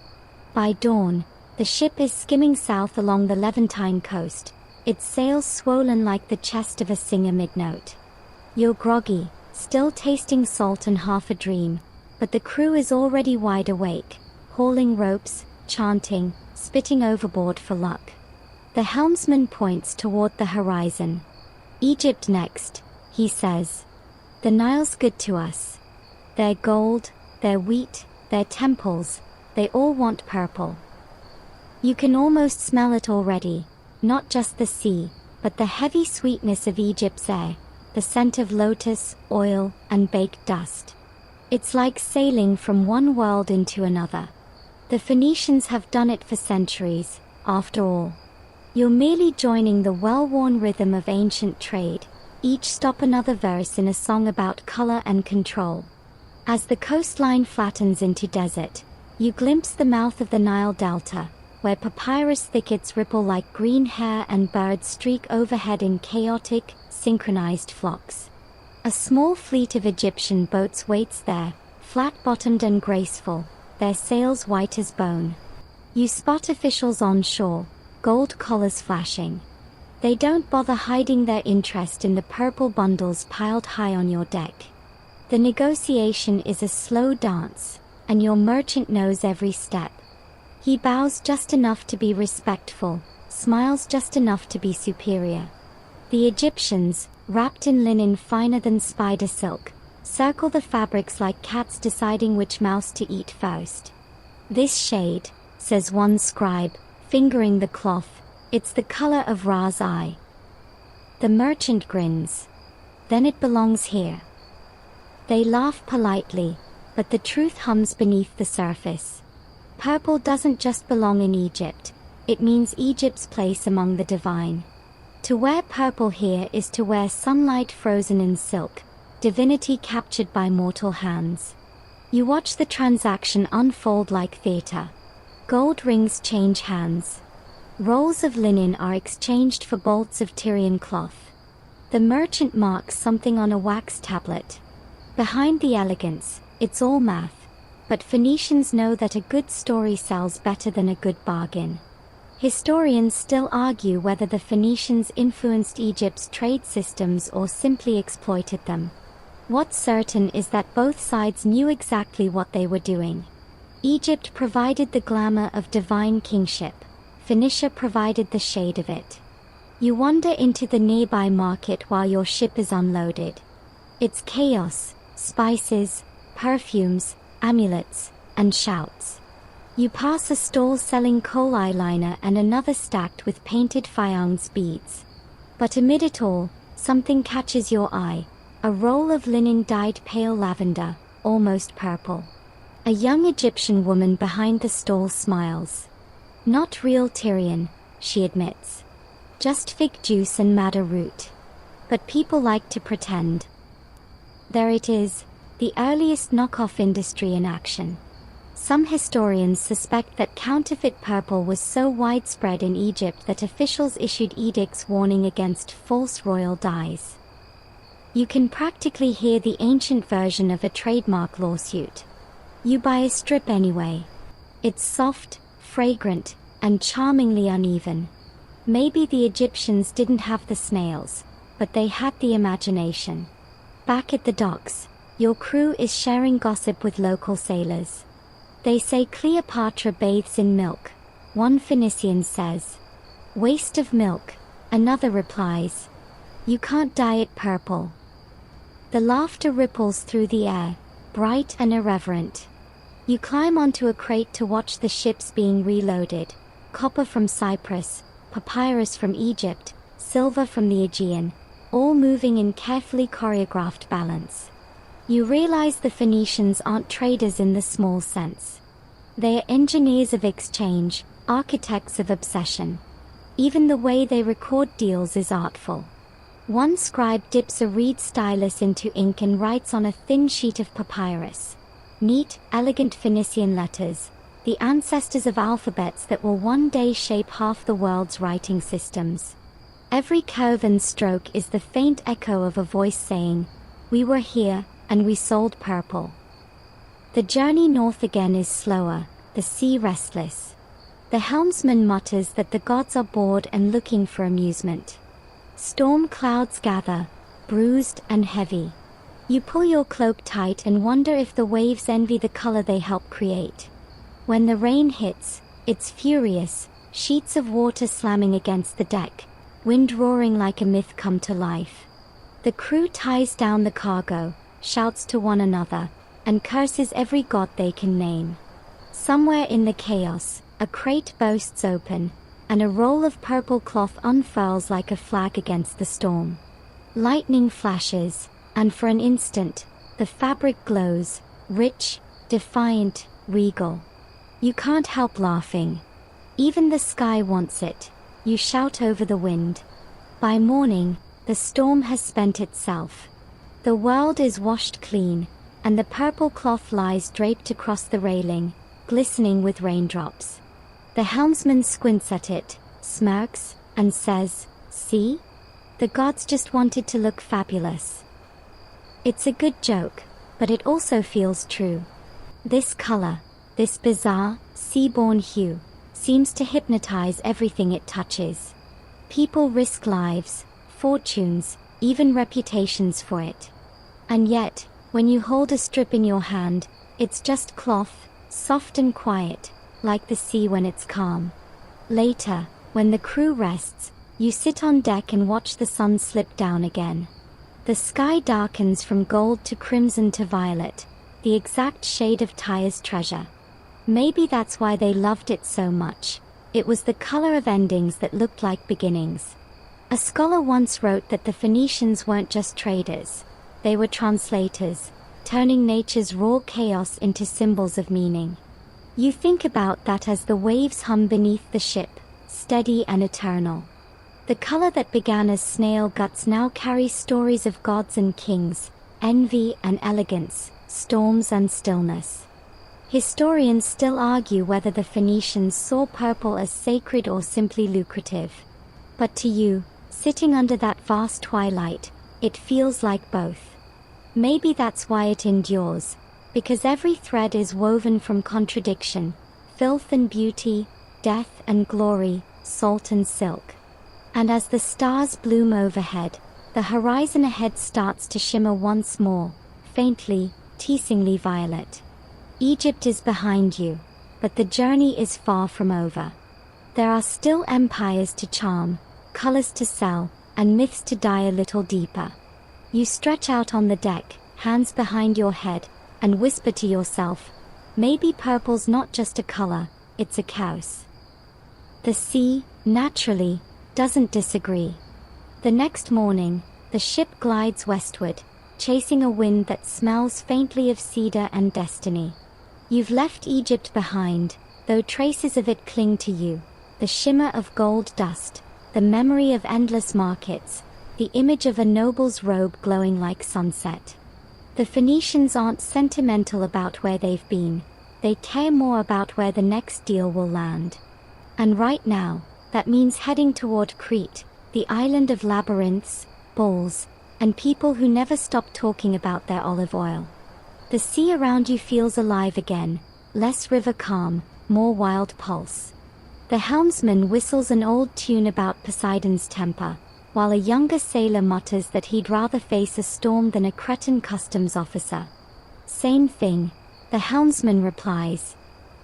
By dawn, the ship is skimming south along the Levantine coast, its sails swollen like the chest of a singer mid-note. You're groggy, still tasting salt and half a dream, but the crew is already wide awake, hauling ropes, chanting, spitting overboard for luck. The helmsman points toward the horizon. Egypt next, he says. The Nile's good to us. Their gold, their wheat, their temples, they all want purple. You can almost smell it already, not just the sea, but the heavy sweetness of Egypt's air, the scent of lotus, oil, and baked dust. It's like sailing from one world into another. The Phoenicians have done it for centuries, after all. You're merely joining the well-worn rhythm of ancient trade, each stop another verse in a song about color and control. As the coastline flattens into desert, you glimpse the mouth of the Nile Delta, where papyrus thickets ripple like green hair and birds streak overhead in chaotic, synchronized flocks. A small fleet of Egyptian boats waits there, flat-bottomed and graceful, their sails white as bone. You spot officials on shore, gold collars flashing. They don't bother hiding their interest in the purple bundles piled high on your deck. The negotiation is a slow dance, and your merchant knows every step. He bows just enough to be respectful, smiles just enough to be superior. The Egyptians, wrapped in linen finer than spider silk, circle the fabrics like cats deciding which mouse to eat first. This shade, says one scribe, fingering the cloth, it's the color of Ra's eye. The merchant grins. Then it belongs here. They laugh politely, but the truth hums beneath the surface. Purple doesn't just belong in Egypt, it means Egypt's place among the divine. To wear purple here is to wear sunlight frozen in silk, divinity captured by mortal hands. You watch the transaction unfold like theater. Gold rings change hands. Rolls of linen are exchanged for bolts of Tyrian cloth. The merchant marks something on a wax tablet. Behind the elegance, it's all math. But Phoenicians know that a good story sells better than a good bargain. Historians still argue whether the Phoenicians influenced Egypt's trade systems or simply exploited them. What's certain is that both sides knew exactly what they were doing. Egypt provided the glamour of divine kingship. Phoenicia provided the shade of it. You wander into the nearby market while your ship is unloaded. It's chaos, spices, perfumes, amulets, and shouts. You pass a stall selling coal eyeliner and another stacked with painted faience beads. But amid it all, something catches your eye, a roll of linen dyed pale lavender, almost purple. A young Egyptian woman behind the stall smiles. Not real Tyrian, she admits. Just fig juice and madder root. But people like to pretend. There it is, the earliest knockoff industry in action. Some historians suspect that counterfeit purple was so widespread in Egypt that officials issued edicts warning against false royal dyes. You can practically hear the ancient version of a trademark lawsuit. You buy a strip anyway. It's soft, fragrant, and charmingly uneven. Maybe the Egyptians didn't have the snails, but they had the imagination. Back at the docks, your crew is sharing gossip with local sailors. They say Cleopatra bathes in milk. One Phoenician says, "Waste of milk," another replies, "You can't dye it purple." The laughter ripples through the air, bright and irreverent. You climb onto a crate to watch the ships being reloaded. Copper from Cyprus, papyrus from Egypt, silver from the Aegean, all moving in carefully choreographed balance. You realize the Phoenicians aren't traders in the small sense. They are engineers of exchange, architects of obsession. Even the way they record deals is artful. One scribe dips a reed stylus into ink and writes on a thin sheet of papyrus. Neat, elegant Phoenician letters, the ancestors of alphabets that will one day shape half the world's writing systems. Every curve and stroke is the faint echo of a voice saying, "We were here, and we sold purple." The journey north again is slower, the sea restless. The helmsman mutters that the gods are bored and looking for amusement. Storm clouds gather, bruised and heavy. You pull your cloak tight and wonder if the waves envy the color they help create. When the rain hits, it's furious, sheets of water slamming against the deck, wind roaring like a myth come to life. The crew ties down the cargo, shouts to one another, and curses every god they can name. Somewhere in the chaos, a crate bursts open, and a roll of purple cloth unfurls like a flag against the storm. Lightning flashes, and for an instant, the fabric glows, rich, defiant, regal. You can't help laughing. Even the sky wants it. You shout over the wind. By morning, the storm has spent itself. The world is washed clean, and the purple cloth lies draped across the railing, glistening with raindrops. The helmsman squints at it, smirks, and says, "See? The gods just wanted to look fabulous." It's a good joke, but it also feels true. This color, this bizarre, sea-born hue, seems to hypnotize everything it touches. People risk lives, fortunes, even reputations for it. And yet, when you hold a strip in your hand, it's just cloth, soft and quiet, like the sea when it's calm. Later, when the crew rests, you sit on deck and watch the sun slip down again. The sky darkens from gold to crimson to violet, the exact shade of Tyre's treasure. Maybe that's why they loved it so much. It was the color of endings that looked like beginnings. A scholar once wrote that the Phoenicians weren't just traders. They were translators, turning nature's raw chaos into symbols of meaning. You think about that as the waves hum beneath the ship, steady and eternal. The color that began as snail guts now carries stories of gods and kings, envy and elegance, storms and stillness. Historians still argue whether the Phoenicians saw purple as sacred or simply lucrative. But to you, sitting under that vast twilight, it feels like both. Maybe that's why it endures, because every thread is woven from contradiction, filth and beauty, death and glory, salt and silk. And as the stars bloom overhead, the horizon ahead starts to shimmer once more, faintly, teasingly violet. Egypt is behind you, but the journey is far from over. There are still empires to charm, colors to sell, and myths to die a little deeper. You stretch out on the deck, hands behind your head, and whisper to yourself, maybe purple's not just a color, it's a chaos. The sea, naturally, doesn't disagree. The next morning, the ship glides westward, chasing a wind that smells faintly of cedar and destiny. You've left Egypt behind, though traces of it cling to you. The shimmer of gold dust, the memory of endless markets, the image of a noble's robe glowing like sunset. The Phoenicians aren't sentimental about where they've been. They care more about where the next deal will land. And right now, that means heading toward Crete, the island of labyrinths, bulls, and people who never stop talking about their olive oil. The sea around you feels alive again, less river calm, more wild pulse. The helmsman whistles an old tune about Poseidon's temper, while a younger sailor mutters that he'd rather face a storm than a cretin customs officer. Same thing, the helmsman replies.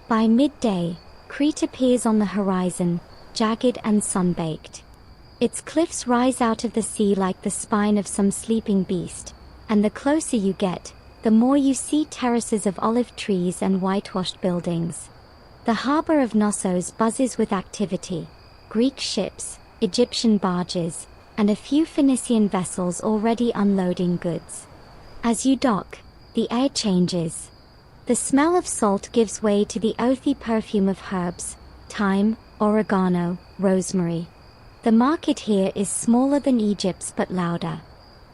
By midday, Crete appears on the horizon, jagged and sun-baked. Its cliffs rise out of the sea like the spine of some sleeping beast, and the closer you get, the more you see terraces of olive trees and whitewashed buildings. The harbor of Knossos buzzes with activity. Greek ships, Egyptian barges, and a few Phoenician vessels already unloading goods. As you dock, the air changes. The smell of salt gives way to the earthy perfume of herbs, thyme, oregano, rosemary. The market here is smaller than Egypt's but louder.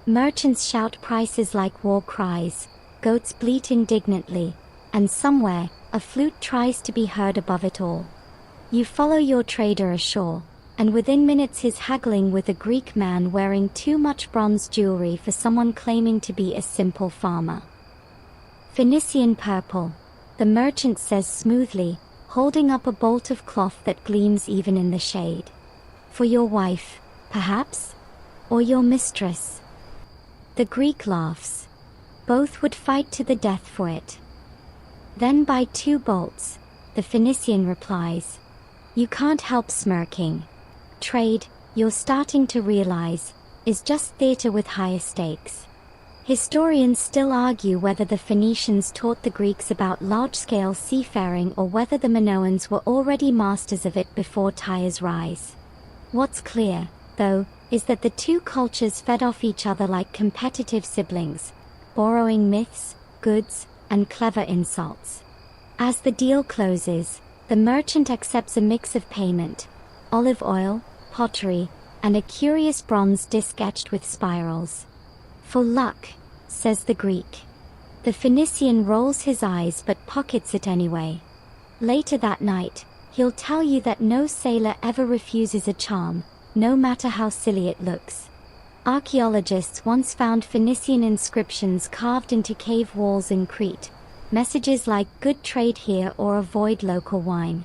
Merchants shout prices like war cries, goats bleat indignantly, and somewhere, a flute tries to be heard above it all. You follow your trader ashore, and within minutes he's haggling with a Greek man wearing too much bronze jewelry for someone claiming to be a simple farmer. Phoenician purple, the merchant says smoothly, holding up a bolt of cloth that gleams even in the shade. For your wife, perhaps? Or your mistress? The Greek laughs. Both would fight to the death for it. Then buy 2 bolts, the Phoenician replies. You can't help smirking. Trade, you're starting to realize, is just theater with higher stakes. Historians still argue whether the Phoenicians taught the Greeks about large-scale seafaring or whether the Minoans were already masters of it before Tyre's rise. What's clear, though, is that the two cultures fed off each other like competitive siblings, borrowing myths, goods, and clever insults. As the deal closes, the merchant accepts a mix of payment: olive oil, pottery, and a curious bronze disc etched with spirals. For luck, says the Greek. The Phoenician rolls his eyes but pockets it anyway. Later that night, he'll tell you that no sailor ever refuses a charm, no matter how silly it looks. Archaeologists once found Phoenician inscriptions carved into cave walls in Crete, messages like "good trade here" or "avoid local wine."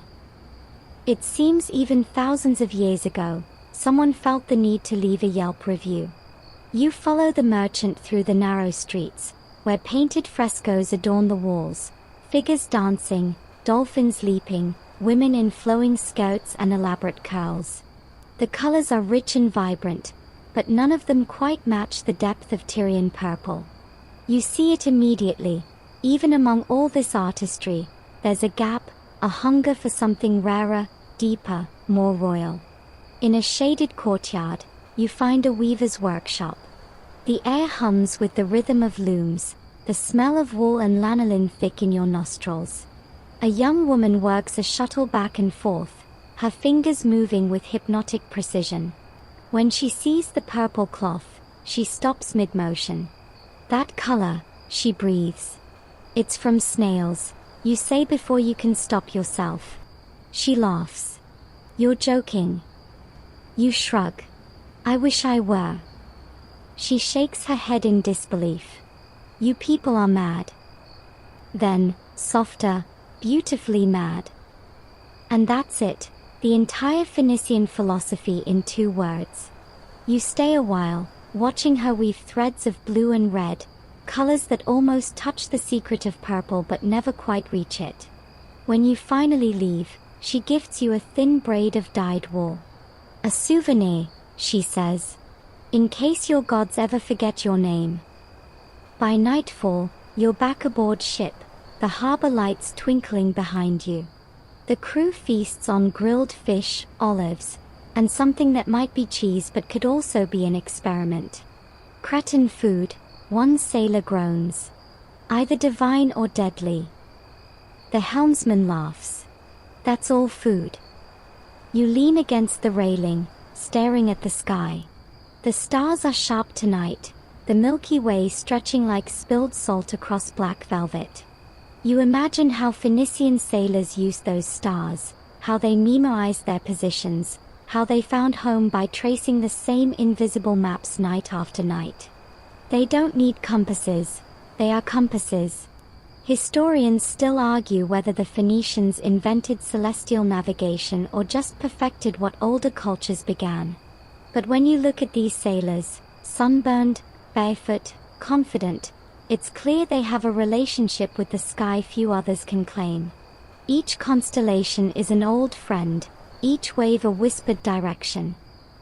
It seems even thousands of years ago, someone felt the need to leave a Yelp review. You follow the merchant through the narrow streets, where painted frescoes adorn the walls, figures dancing, dolphins leaping, women in flowing skirts and elaborate curls. The colors are rich and vibrant, but none of them quite match the depth of Tyrian purple. You see it immediately. Even among all this artistry, there's a gap, a hunger for something rarer, deeper, more royal. In a shaded courtyard, you find a weaver's workshop. The air hums with the rhythm of looms, the smell of wool and lanolin thick in your nostrils. A young woman works a shuttle back and forth, her fingers moving with hypnotic precision. When she sees the purple cloth, she stops mid-motion. "That color," she breathes. "It's from snails," you say before you can stop yourself. She laughs. "You're joking." You shrug. "I wish I were." She shakes her head in disbelief. "You people are mad." Then, softer, beautifully mad. And that's it, the entire Phoenician philosophy in 2 words. You stay a while, watching her weave threads of blue and red, colors that almost touch the secret of purple but never quite reach it. When you finally leave, she gifts you a thin braid of dyed wool. "A souvenir," she says, "in case your gods ever forget your name." By nightfall, you're back aboard ship, the harbor lights twinkling behind you. The crew feasts on grilled fish, olives, and something that might be cheese but could also be an experiment. Cretan food, one sailor groans. Either divine or deadly. The helmsman laughs. "That's all food." You lean against the railing, staring at the sky. The stars are sharp tonight, the Milky Way stretching like spilled salt across black velvet. You imagine how Phoenician sailors used those stars, how they memorized their positions, how they found home by tracing the same invisible maps night after night. They don't need compasses, they are compasses. Historians still argue whether the Phoenicians invented celestial navigation or just perfected what older cultures began. But when you look at these sailors, sunburned, barefoot, confident, it's clear they have a relationship with the sky few others can claim. Each constellation is an old friend, each wave a whispered direction.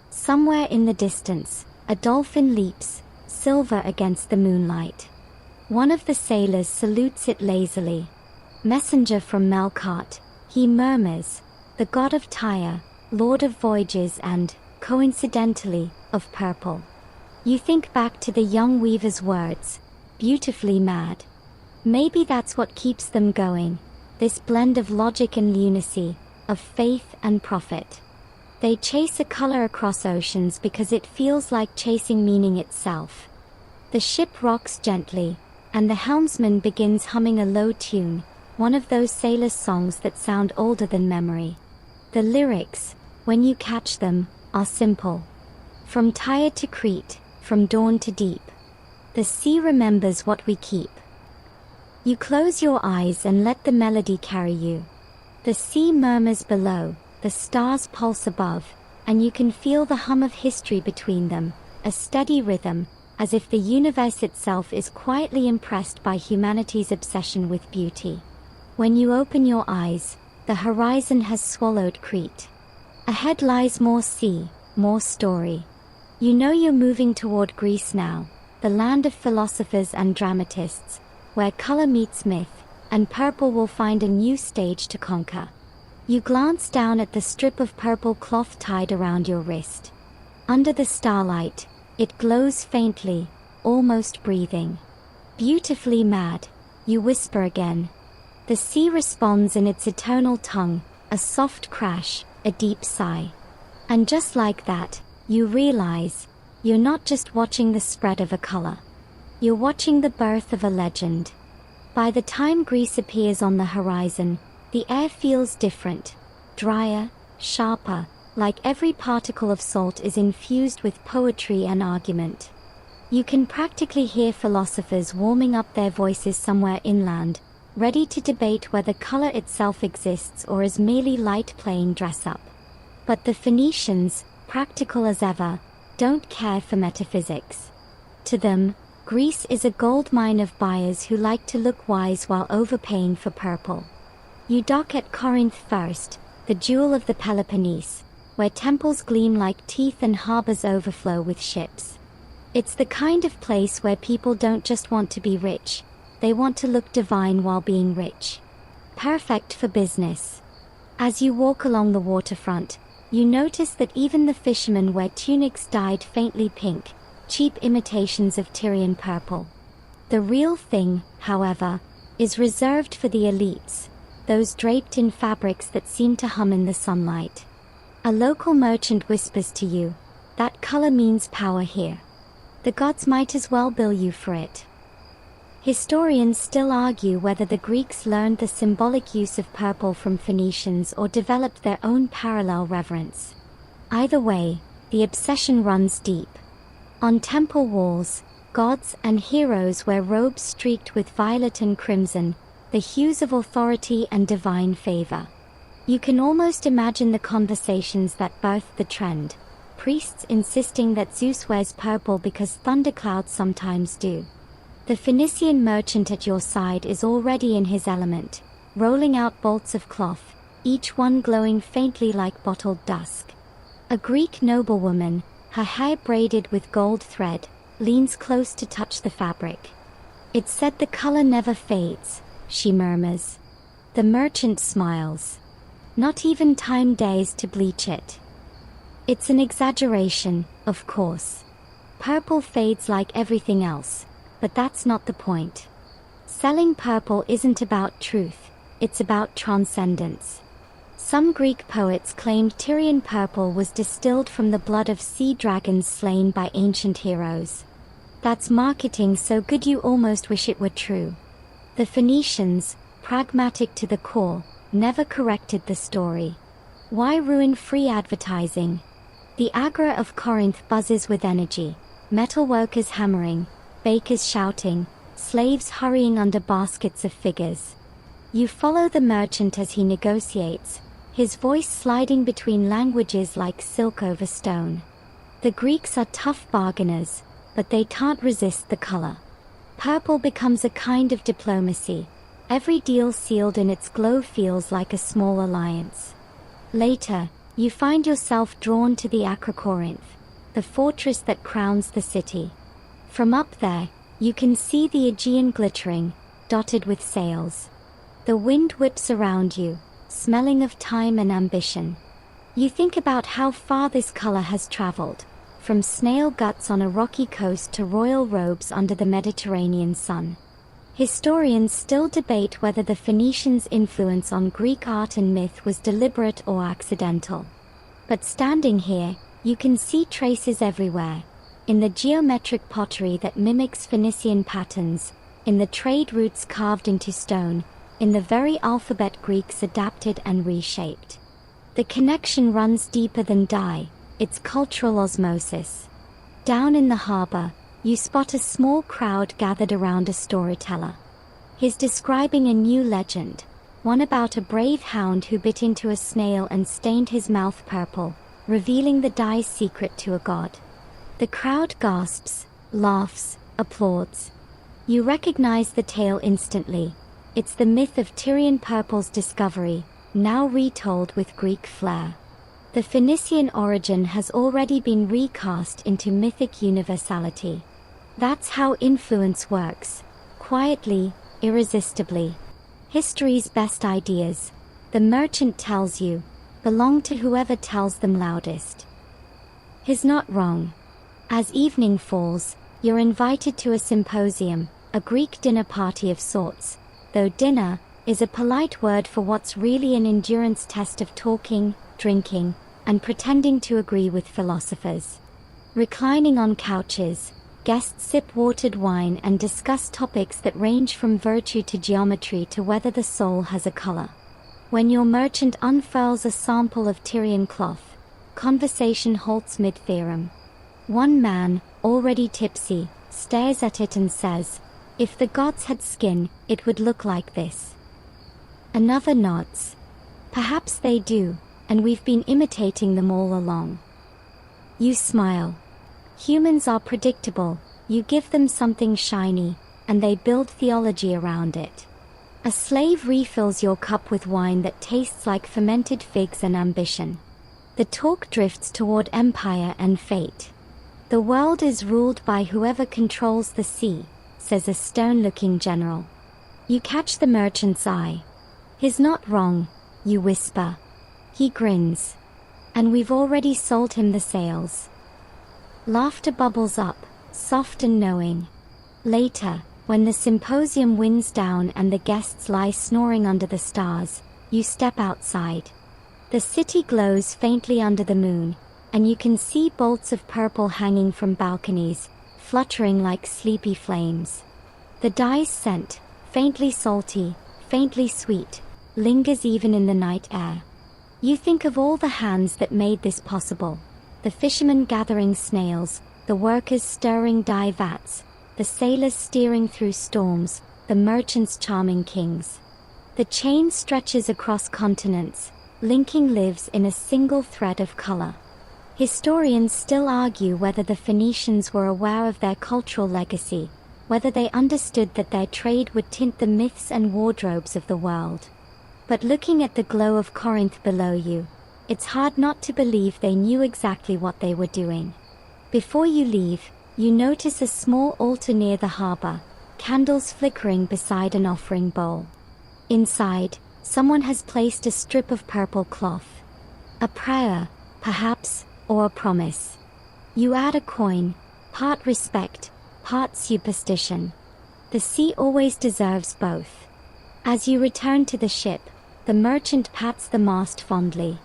Somewhere in the distance, a dolphin leaps, silver against the moonlight. One of the sailors salutes it lazily. Messenger from Melkart, he murmurs, the god of Tyre, lord of voyages and, coincidentally, of purple. You think back to the young weaver's words, beautifully mad. Maybe that's what keeps them going, this blend of logic and lunacy, of faith and profit. They chase a color across oceans because it feels like chasing meaning itself. The ship rocks gently, and the helmsman begins humming a low tune, one of those sailor songs that sound older than memory. The lyrics, when you catch them, are simple. From Tyre to Crete, from dawn to deep. The sea remembers what we keep. You close your eyes and let the melody carry you. The sea murmurs below, the stars pulse above, and you can feel the hum of history between them, a steady rhythm, as if the universe itself is quietly impressed by humanity's obsession with beauty. When you open your eyes, the horizon has swallowed Crete. Ahead lies more sea, more story. You know you're moving toward Greece now, the land of philosophers and dramatists, where color meets myth, and purple will find a new stage to conquer. You glance down at the strip of purple cloth tied around your wrist. Under the starlight, it glows faintly, almost breathing. Beautifully mad, you whisper again. The sea responds in its eternal tongue, a soft crash, a deep sigh. And just like that, you realize, you're not just watching the spread of a color. You're watching the birth of a legend. By the time Greece appears on the horizon, the air feels different, drier, sharper, like every particle of salt is infused with poetry and argument. You can practically hear philosophers warming up their voices somewhere inland, ready to debate whether color itself exists or is merely light playing dress-up. But the Phoenicians, practical as ever, don't care for metaphysics. To them, Greece is a gold mine of buyers who like to look wise while overpaying for purple. You dock at Corinth first, the jewel of the Peloponnese, where temples gleam like teeth and harbors overflow with ships. It's the kind of place where people don't just want to be rich, they want to look divine while being rich. Perfect for business. As you walk along the waterfront, you notice that even the fishermen wear tunics dyed faintly pink, cheap imitations of Tyrian purple. The real thing, however, is reserved for the elites, those draped in fabrics that seem to hum in the sunlight. A local merchant whispers to you, that color means power here. The gods might as well bill you for it. Historians still argue whether the Greeks learned the symbolic use of purple from Phoenicians or developed their own parallel reverence. Either way, the obsession runs deep. On temple walls, gods and heroes wear robes streaked with violet and crimson, the hues of authority and divine favor. You can almost imagine the conversations that birthed the trend, priests insisting that Zeus wears purple because thunderclouds sometimes do. The Phoenician merchant at your side is already in his element, rolling out bolts of cloth, each one glowing faintly like bottled dusk. A Greek noblewoman, her hair braided with gold thread, leans close to touch the fabric. It's said the color never fades, she murmurs. The merchant smiles. Not even time days to bleach it. It's an exaggeration, of course. Purple fades like everything else. But that's not the point. Selling purple isn't about truth, it's about transcendence. Some Greek poets claimed Tyrian purple was distilled from the blood of sea dragons slain by ancient heroes. That's marketing so good you almost wish it were true. The Phoenicians, pragmatic to the core, never corrected the story. Why ruin free advertising? The agora of Corinth buzzes with energy, metalworkers hammering, bakers shouting, slaves hurrying under baskets of figures. You follow the merchant as he negotiates, his voice sliding between languages like silk over stone. The Greeks are tough bargainers, but they can't resist the color. Purple becomes a kind of diplomacy. Every deal sealed in its glow feels like a small alliance. Later, you find yourself drawn to the Acrocorinth, the fortress that crowns the city. From up there, You can see the Aegean glittering, dotted with sails. The wind whips around you, smelling of time and ambition. You think about how far this color has traveled, from snail guts on a rocky coast to royal robes under the Mediterranean sun. Historians still debate whether the Phoenicians' influence on Greek art and myth was deliberate or accidental. But standing here, you can see traces everywhere. In the geometric pottery that mimics Phoenician patterns, in the trade routes carved into stone, in the very alphabet Greeks adapted and reshaped. The connection runs deeper than dye, it's cultural osmosis. Down in the harbor, you spot a small crowd gathered around a storyteller. He's describing a new legend, one about a brave hound who bit into a snail and stained his mouth purple, revealing the dye's secret to a god. The crowd gasps, laughs, applauds. You recognize the tale instantly. It's the myth of Tyrian purple's discovery, now retold with Greek flair. The Phoenician origin has already been recast into mythic universality. That's how influence works, quietly, irresistibly. History's best ideas, the merchant tells you, belong to whoever tells them loudest. He's not wrong. As evening falls, you're invited to a symposium, a Greek dinner party of sorts, though dinner is a polite word for what's really an endurance test of talking, drinking, and pretending to agree with philosophers. Reclining on couches, guests sip watered wine and discuss topics that range from virtue to geometry to whether the soul has a color. When your merchant unfurls a sample of Tyrian cloth, conversation halts mid-theorem. One man, already tipsy, stares at it and says, "If the gods had skin, it would look like this." Another nods. "Perhaps they do, and we've been imitating them all along." You smile. Humans are predictable, you give them something shiny, and they build theology around it. A slave refills your cup with wine that tastes like fermented figs and ambition. The talk drifts toward empire and fate. "The world is ruled by whoever controls the sea," says a stern-looking general. You catch the merchant's eye. "He's not wrong," you whisper. He grins. "And we've already sold him the sails." Laughter bubbles up, soft and knowing. Later, when the symposium winds down and the guests lie snoring under the stars, you step outside. The city glows faintly under the moon, and you can see bolts of purple hanging from balconies, fluttering like sleepy flames. The dye's scent, faintly salty, faintly sweet, lingers even in the night air. You think of all the hands that made this possible. The fishermen gathering snails, the workers stirring dye vats, the sailors steering through storms, the merchants charming kings. The chain stretches across continents, linking lives in a single thread of color. Historians still argue whether the Phoenicians were aware of their cultural legacy, whether they understood that their trade would tint the myths and wardrobes of the world. But looking at the glow of Corinth below you, it's hard not to believe they knew exactly what they were doing. Before you leave, you notice a small altar near the harbor, candles flickering beside an offering bowl. Inside, someone has placed a strip of purple cloth. A prayer, perhaps, or a promise. You add a coin, part respect, part superstition. The sea always deserves both. As you return to the ship, the merchant pats the mast fondly.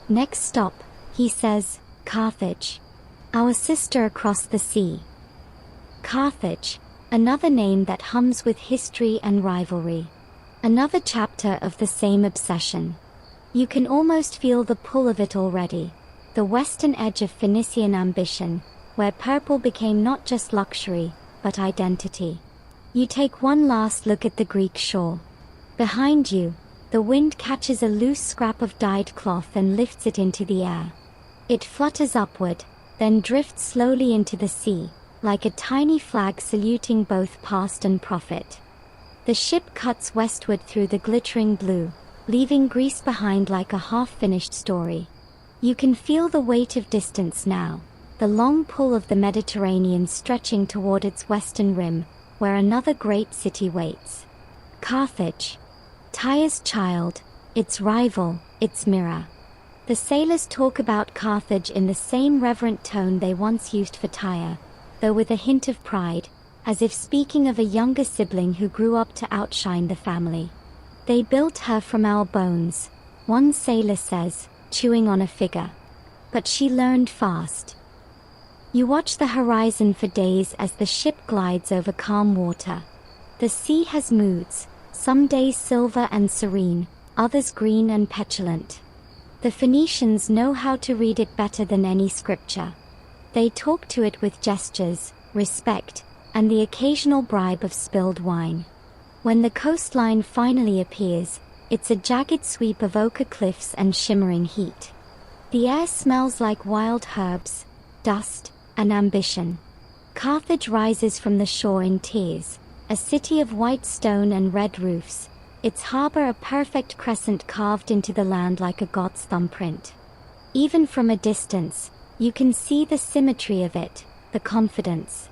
"Next stop," he says, "Carthage. Our sister across the sea." Carthage, another name that hums with history and rivalry. Another chapter of the same obsession. You can almost feel the pull of it already. The western edge of Phoenician ambition, where purple became not just luxury, but identity. You take one last look at the Greek shore. Behind you, the wind catches a loose scrap of dyed cloth and lifts it into the air. It flutters upward, then drifts slowly into the sea, like a tiny flag saluting both past and prophet. The ship cuts westward through the glittering blue, leaving Greece behind like a half-finished story. You can feel the weight of distance now, the long pull of the Mediterranean stretching toward its western rim, where another great city waits. Carthage. Tyre's child, its rival, its mirror. The sailors talk about Carthage in the same reverent tone they once used for Tyre, though with a hint of pride, as if speaking of a younger sibling who grew up to outshine the family. They built her from our bones, one sailor says, chewing on a figure. But she learned fast. You watch the horizon for days as the ship glides over calm water. The sea has moods, some days silver and serene, others green and petulant. The Phoenicians know how to read it better than any scripture. They talk to it with gestures, respect, and the occasional bribe of spilled wine. When the coastline finally appears, it's a jagged sweep of ochre cliffs and shimmering heat. The air smells like wild herbs, dust, and ambition. Carthage rises from the shore in tears, a city of white stone and red roofs, its harbor a perfect crescent carved into the land like a god's thumbprint. Even from a distance, you can see the symmetry of it, the confidence.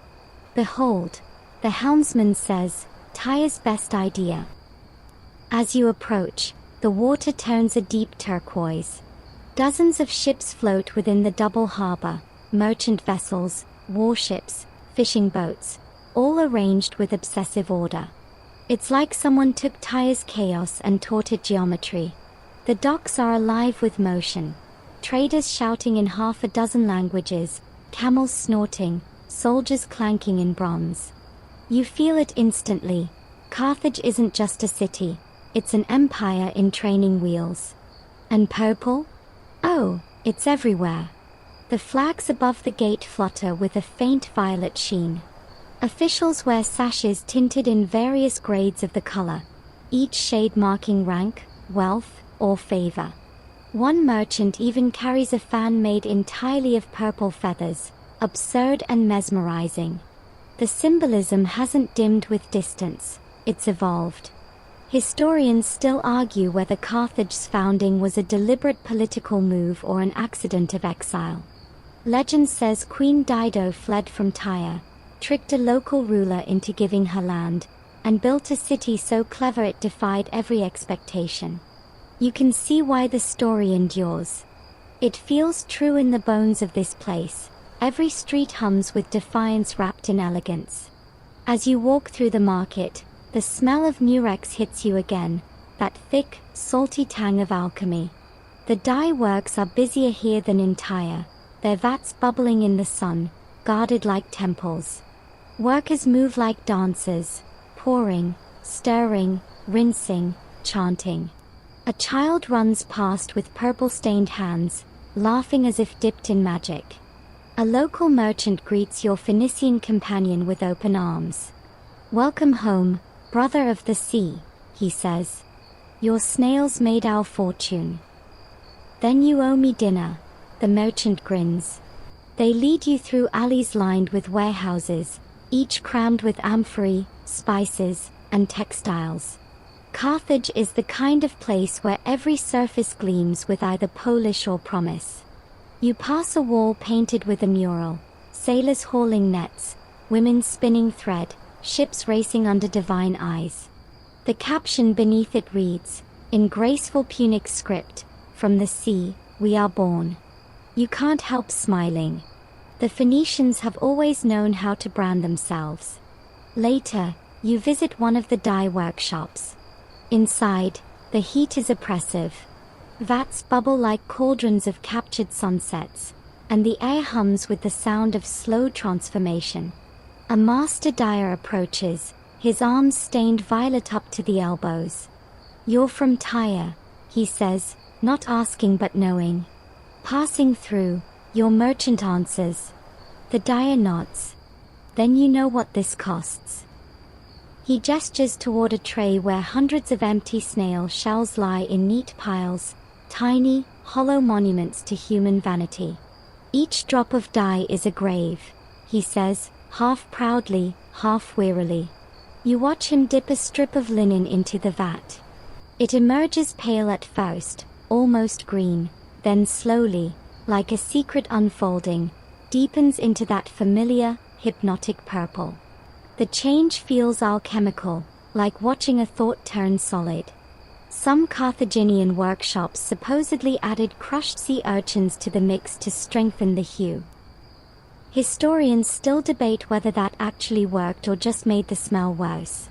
Behold, the helmsman says, Tyre's best idea. As you approach, the water turns a deep turquoise. Dozens of ships float within the double harbor, merchant vessels, warships, fishing boats, all arranged with obsessive order. It's like someone took Tyre's chaos and taught it geometry. The docks are alive with motion. Traders shouting in half a dozen languages, camels snorting, soldiers clanking in bronze. You feel it instantly. Carthage isn't just a city, it's an empire in training wheels. And purple? Oh, it's everywhere. The flags above the gate flutter with a faint violet sheen. Officials wear sashes tinted in various grades of the color, each shade marking rank, wealth, or favor. One merchant even carries a fan made entirely of purple feathers, absurd and mesmerizing. The symbolism hasn't dimmed with distance, it's evolved. Historians still argue whether Carthage's founding was a deliberate political move or an accident of exile. Legend says Queen Dido fled from Tyre, tricked a local ruler into giving her land, and built a city so clever it defied every expectation. You can see why the story endures. It feels true in the bones of this place. Every street hums with defiance wrapped in elegance. As you walk through the market, the smell of murex hits you again, that thick, salty tang of alchemy. The dye works are busier here than in Tyre, their vats bubbling in the sun, guarded like temples. Workers move like dancers, pouring, stirring, rinsing, chanting. A child runs past with purple-stained hands, laughing as if dipped in magic. A local merchant greets your Phoenician companion with open arms. Welcome home, brother of the sea, he says. Your snails made our fortune. Then you owe me dinner, the merchant grins. They lead you through alleys lined with warehouses, each crammed with amphorae, spices, and textiles. Carthage is the kind of place where every surface gleams with either polish or promise. You pass a wall painted with a mural, sailors hauling nets, women spinning thread, ships racing under divine eyes. The caption beneath it reads, in graceful Punic script, "From the sea, we are born." You can't help smiling. The Phoenicians have always known how to brand themselves. Later, you visit one of the dye workshops. Inside, the heat is oppressive. Vats bubble like cauldrons of captured sunsets, and the air hums with the sound of slow transformation. A master dyer approaches, his arms stained violet up to the elbows. "You're from Tyre," he says, not asking but knowing. Passing through, your merchant answers. The dyer nods. "Then you know what this costs." He gestures toward a tray where hundreds of empty snail shells lie in neat piles, tiny, hollow monuments to human vanity. "Each drop of dye is a grave," he says, half proudly, half wearily. You watch him dip a strip of linen into the vat. It emerges pale at first, almost green, then slowly, like a secret unfolding, deepens into that familiar, hypnotic purple. The change feels alchemical, like watching a thought turn solid. Some Carthaginian workshops supposedly added crushed sea urchins to the mix to strengthen the hue. Historians still debate whether that actually worked or just made the smell worse.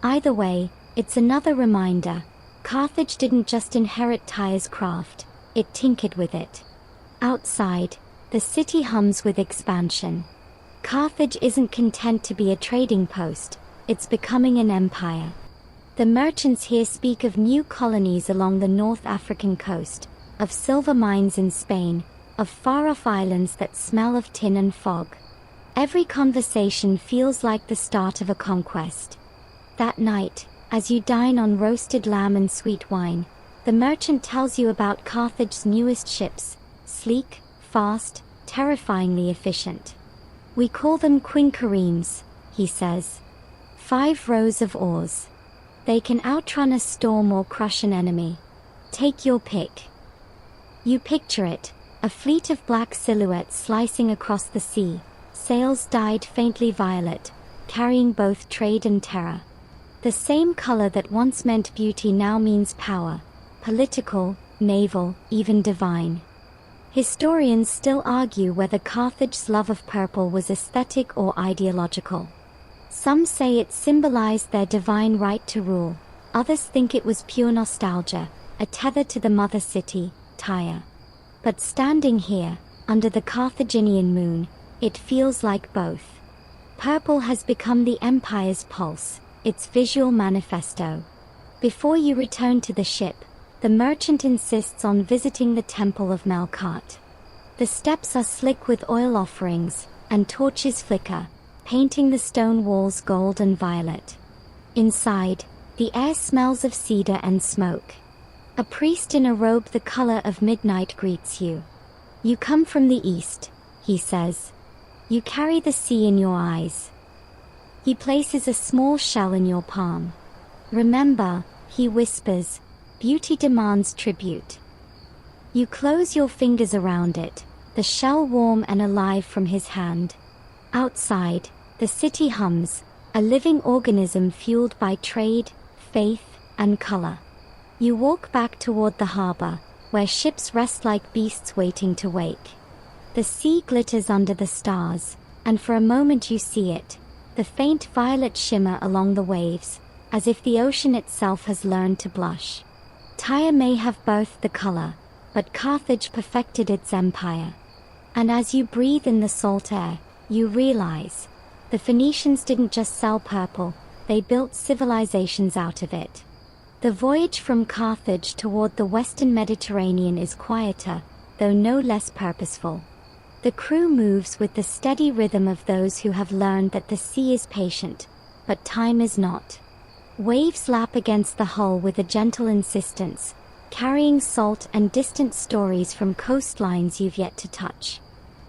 Either way, it's another reminder: Carthage didn't just inherit Tyre's craft, it tinkered with it. Outside, the city hums with expansion. Carthage isn't content to be a trading post, it's becoming an empire. The merchants here speak of new colonies along the North African coast, of silver mines in Spain, of far-off islands that smell of tin and fog. Every conversation feels like the start of a conquest. That night, as you dine on roasted lamb and sweet wine, the merchant tells you about Carthage's newest ships, sleek, fast, terrifyingly efficient. "We call them quinqueremes," he says. 5 rows of oars. They can outrun a storm or crush an enemy. Take your pick. You picture it, a fleet of black silhouettes slicing across the sea, sails dyed faintly violet, carrying both trade and terror. The same color that once meant beauty now means power, political, naval, even divine. Historians still argue whether Carthage's love of purple was aesthetic or ideological. Some say it symbolized their divine right to rule, others think it was pure nostalgia, a tether to the mother city, Tyre. But standing here, under the Carthaginian moon, it feels like both. Purple has become the empire's pulse, its visual manifesto. Before you return to the ship, the merchant insists on visiting the Temple of Melkart. The steps are slick with oil offerings, and torches flicker, painting the stone walls gold and violet. Inside, the air smells of cedar and smoke. A priest in a robe the color of midnight greets you. "You come from the east," he says. "You carry the sea in your eyes." He places a small shell in your palm. "Remember," he whispers, "beauty demands tribute." You close your fingers around it, the shell warm and alive from his hand. Outside, the city hums, a living organism fueled by trade, faith, and color. You walk back toward the harbor, where ships rest like beasts waiting to wake. The sea glitters under the stars, and for a moment you see it, the faint violet shimmer along the waves, as if the ocean itself has learned to blush. Tyre may have birthed the color, but Carthage perfected its empire. And as you breathe in the salt air, you realize, the Phoenicians didn't just sell purple, they built civilizations out of it. The voyage from Carthage toward the western Mediterranean is quieter, though no less purposeful. The crew moves with the steady rhythm of those who have learned that the sea is patient, but time is not. Waves lap against the hull with a gentle insistence, carrying salt and distant stories from coastlines you've yet to touch.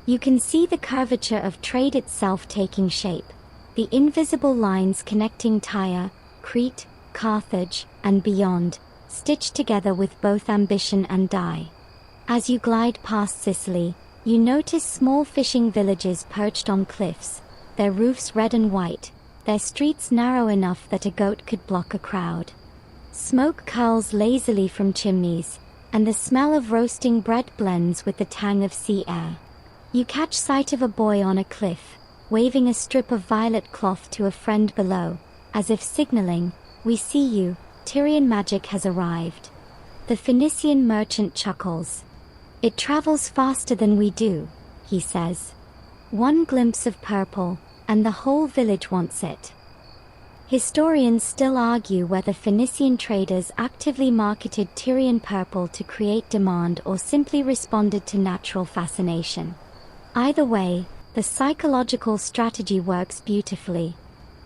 You can see the curvature of trade itself taking shape, the invisible lines connecting Tyre, Crete, Carthage, and beyond, stitched together with both ambition and dye. As you glide past Sicily, you notice small fishing villages perched on cliffs, their roofs red and white, their streets narrow enough that a goat could block a crowd. Smoke curls lazily from chimneys, and the smell of roasting bread blends with the tang of sea air. You catch sight of a boy on a cliff, waving a strip of violet cloth to a friend below, as if signaling, "We see you, Tyrian magic has arrived." The Phoenician merchant chuckles. "It travels faster than we do," he says. One glimpse of purple, and the whole village wants it. Historians still argue whether Phoenician traders actively marketed Tyrian purple to create demand or simply responded to natural fascination. Either way, the psychological strategy works beautifully.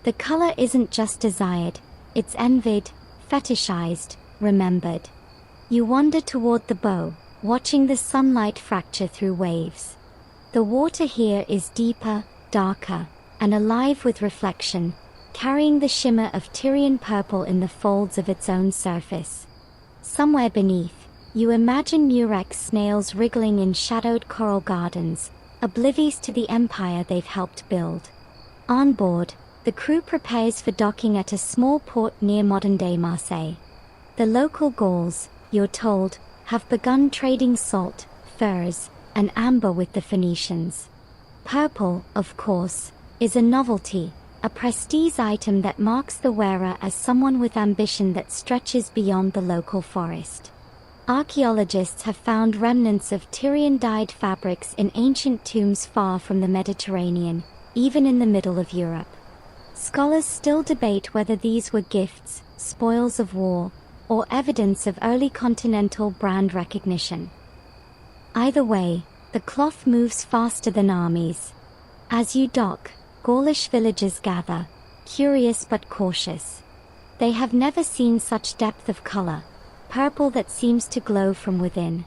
The color isn't just desired, it's envied, fetishized, remembered. You wander toward the bow, watching the sunlight fracture through waves. The water here is deeper, darker, and alive with reflection, carrying the shimmer of Tyrian purple in the folds of its own surface. Somewhere beneath, you imagine murex snails wriggling in shadowed coral gardens, oblivious to the empire they've helped build. On board, the The crew prepares for docking at a small port near modern-day Marseille. The local Gauls, you're told, have begun trading salt, furs, and amber with the Phoenicians. Purple, of course, is a novelty, a prestige item that marks the wearer as someone with ambition that stretches beyond the local forest. Archaeologists have found remnants of Tyrian-dyed fabrics in ancient tombs far from the Mediterranean, even in the middle of Europe. Scholars still debate whether these were gifts, spoils of war, or evidence of early continental brand recognition. Either way, the cloth moves faster than armies. As you dock, Gaulish villagers gather, curious but cautious. They have never seen such depth of color, purple that seems to glow from within.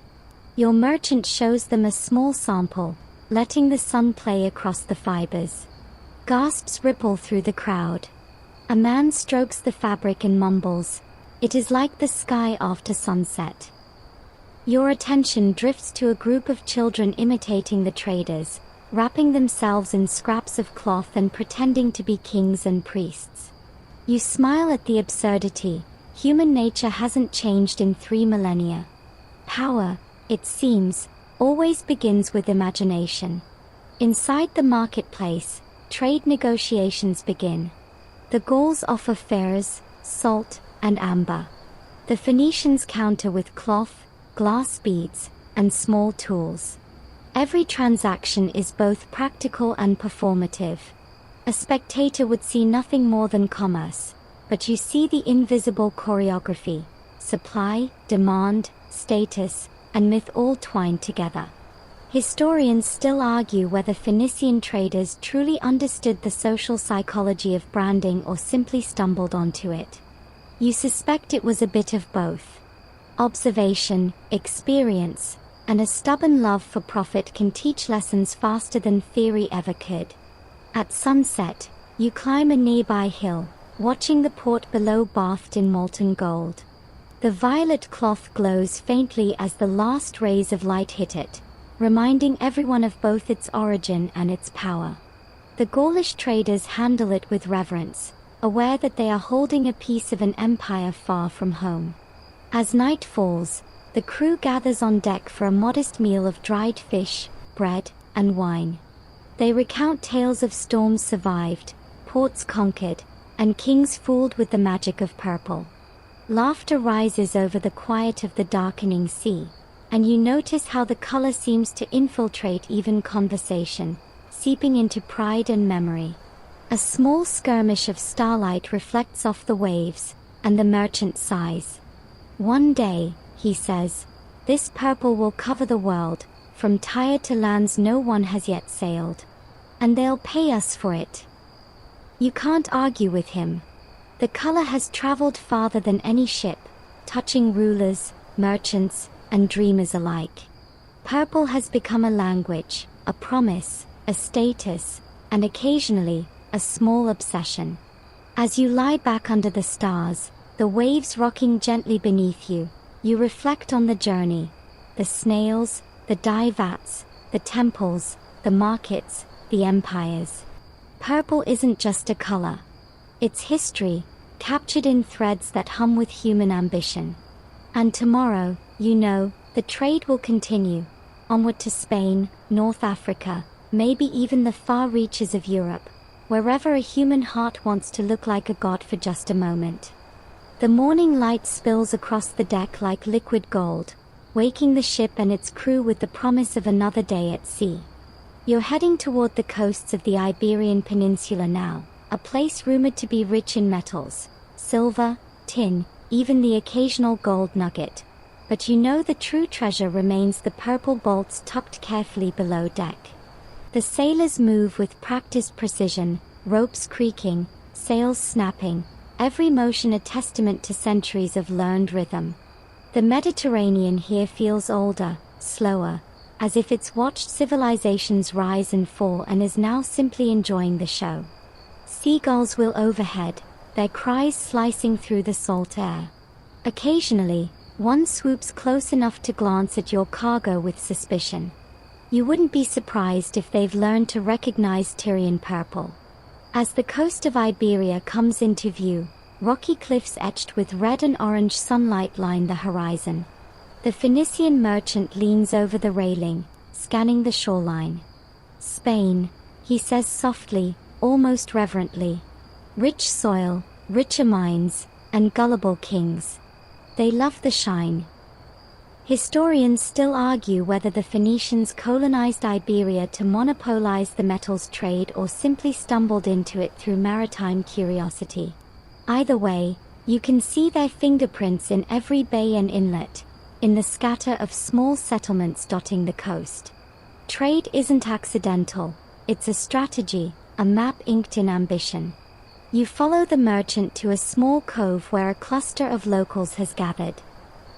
Your merchant shows them a small sample, letting the sun play across the fibers. Gasps ripple through the crowd. A man strokes the fabric and mumbles, "It is like the sky after sunset." Your attention drifts to a group of children imitating the traders, wrapping themselves in scraps of cloth and pretending to be kings and priests. You smile at the absurdity. Human nature hasn't changed in 3 millennia. Power, it seems, always begins with imagination. Inside the marketplace, trade negotiations begin. The Gauls offer furs, salt, and amber. The Phoenicians counter with cloth, glass beads, and small tools. Every transaction is both practical and performative. A spectator would see nothing more than commerce, but you see the invisible choreography: supply, demand, status, and myth all twined together. Historians still argue whether Phoenician traders truly understood the social psychology of branding or simply stumbled onto it. You suspect it was a bit of both. Observation, experience, and a stubborn love for profit can teach lessons faster than theory ever could. At sunset, you climb a nearby hill, watching the port below bathed in molten gold. The violet cloth glows faintly as the last rays of light hit it, reminding everyone of both its origin and its power. The Gaulish traders handle it with reverence, aware that they are holding a piece of an empire far from home. As night falls, the crew gathers on deck for a modest meal of dried fish, bread, and wine. They recount tales of storms survived, ports conquered, and kings fooled with the magic of purple. Laughter rises over the quiet of the darkening sea, and you notice how the color seems to infiltrate even conversation, seeping into pride and memory. A small skirmish of starlight reflects off the waves, and the merchant sighs. "One day," he says, "this purple will cover the world, from Tyre to lands no one has yet sailed. And they'll pay us for it." You can't argue with him. The color has traveled farther than any ship, touching rulers, merchants, and dreamers alike. Purple has become a language, a promise, a status, and occasionally, a small obsession. As you lie back under the stars, the waves rocking gently beneath you, you reflect on the journey. The snails, the dye vats, the temples, the markets, the empires. Purple isn't just a color. It's history, captured in threads that hum with human ambition. And tomorrow, you know, the trade will continue, onward to Spain, North Africa, maybe even the far reaches of Europe, wherever a human heart wants to look like a god for just a moment. The morning light spills across the deck like liquid gold, waking the ship and its crew with the promise of another day at sea. You're heading toward the coasts of the Iberian Peninsula now, a place rumored to be rich in metals, silver, tin, even the occasional gold nugget. But you know the true treasure remains the purple bolts tucked carefully below deck. The sailors move with practiced precision, ropes creaking, sails snapping, every motion a testament to centuries of learned rhythm. The Mediterranean here feels older, slower, as if it's watched civilizations rise and fall and is now simply enjoying the show. Seagulls wheel overhead, their cries slicing through the salt air. Occasionally, one swoops close enough to glance at your cargo with suspicion. You wouldn't be surprised if they've learned to recognize Tyrian purple. As the coast of Iberia comes into view, rocky cliffs etched with red and orange sunlight line the horizon. The Phoenician merchant leans over the railing, scanning the shoreline. "Spain," he says softly, almost reverently. "Rich soil, richer mines, and gullible kings. They love the shine." Historians still argue whether the Phoenicians colonized Iberia to monopolize the metals trade or simply stumbled into it through maritime curiosity. Either way, you can see their fingerprints in every bay and inlet, in the scatter of small settlements dotting the coast. Trade isn't accidental, it's a strategy, a map inked in ambition. You follow the merchant to a small cove where a cluster of locals has gathered.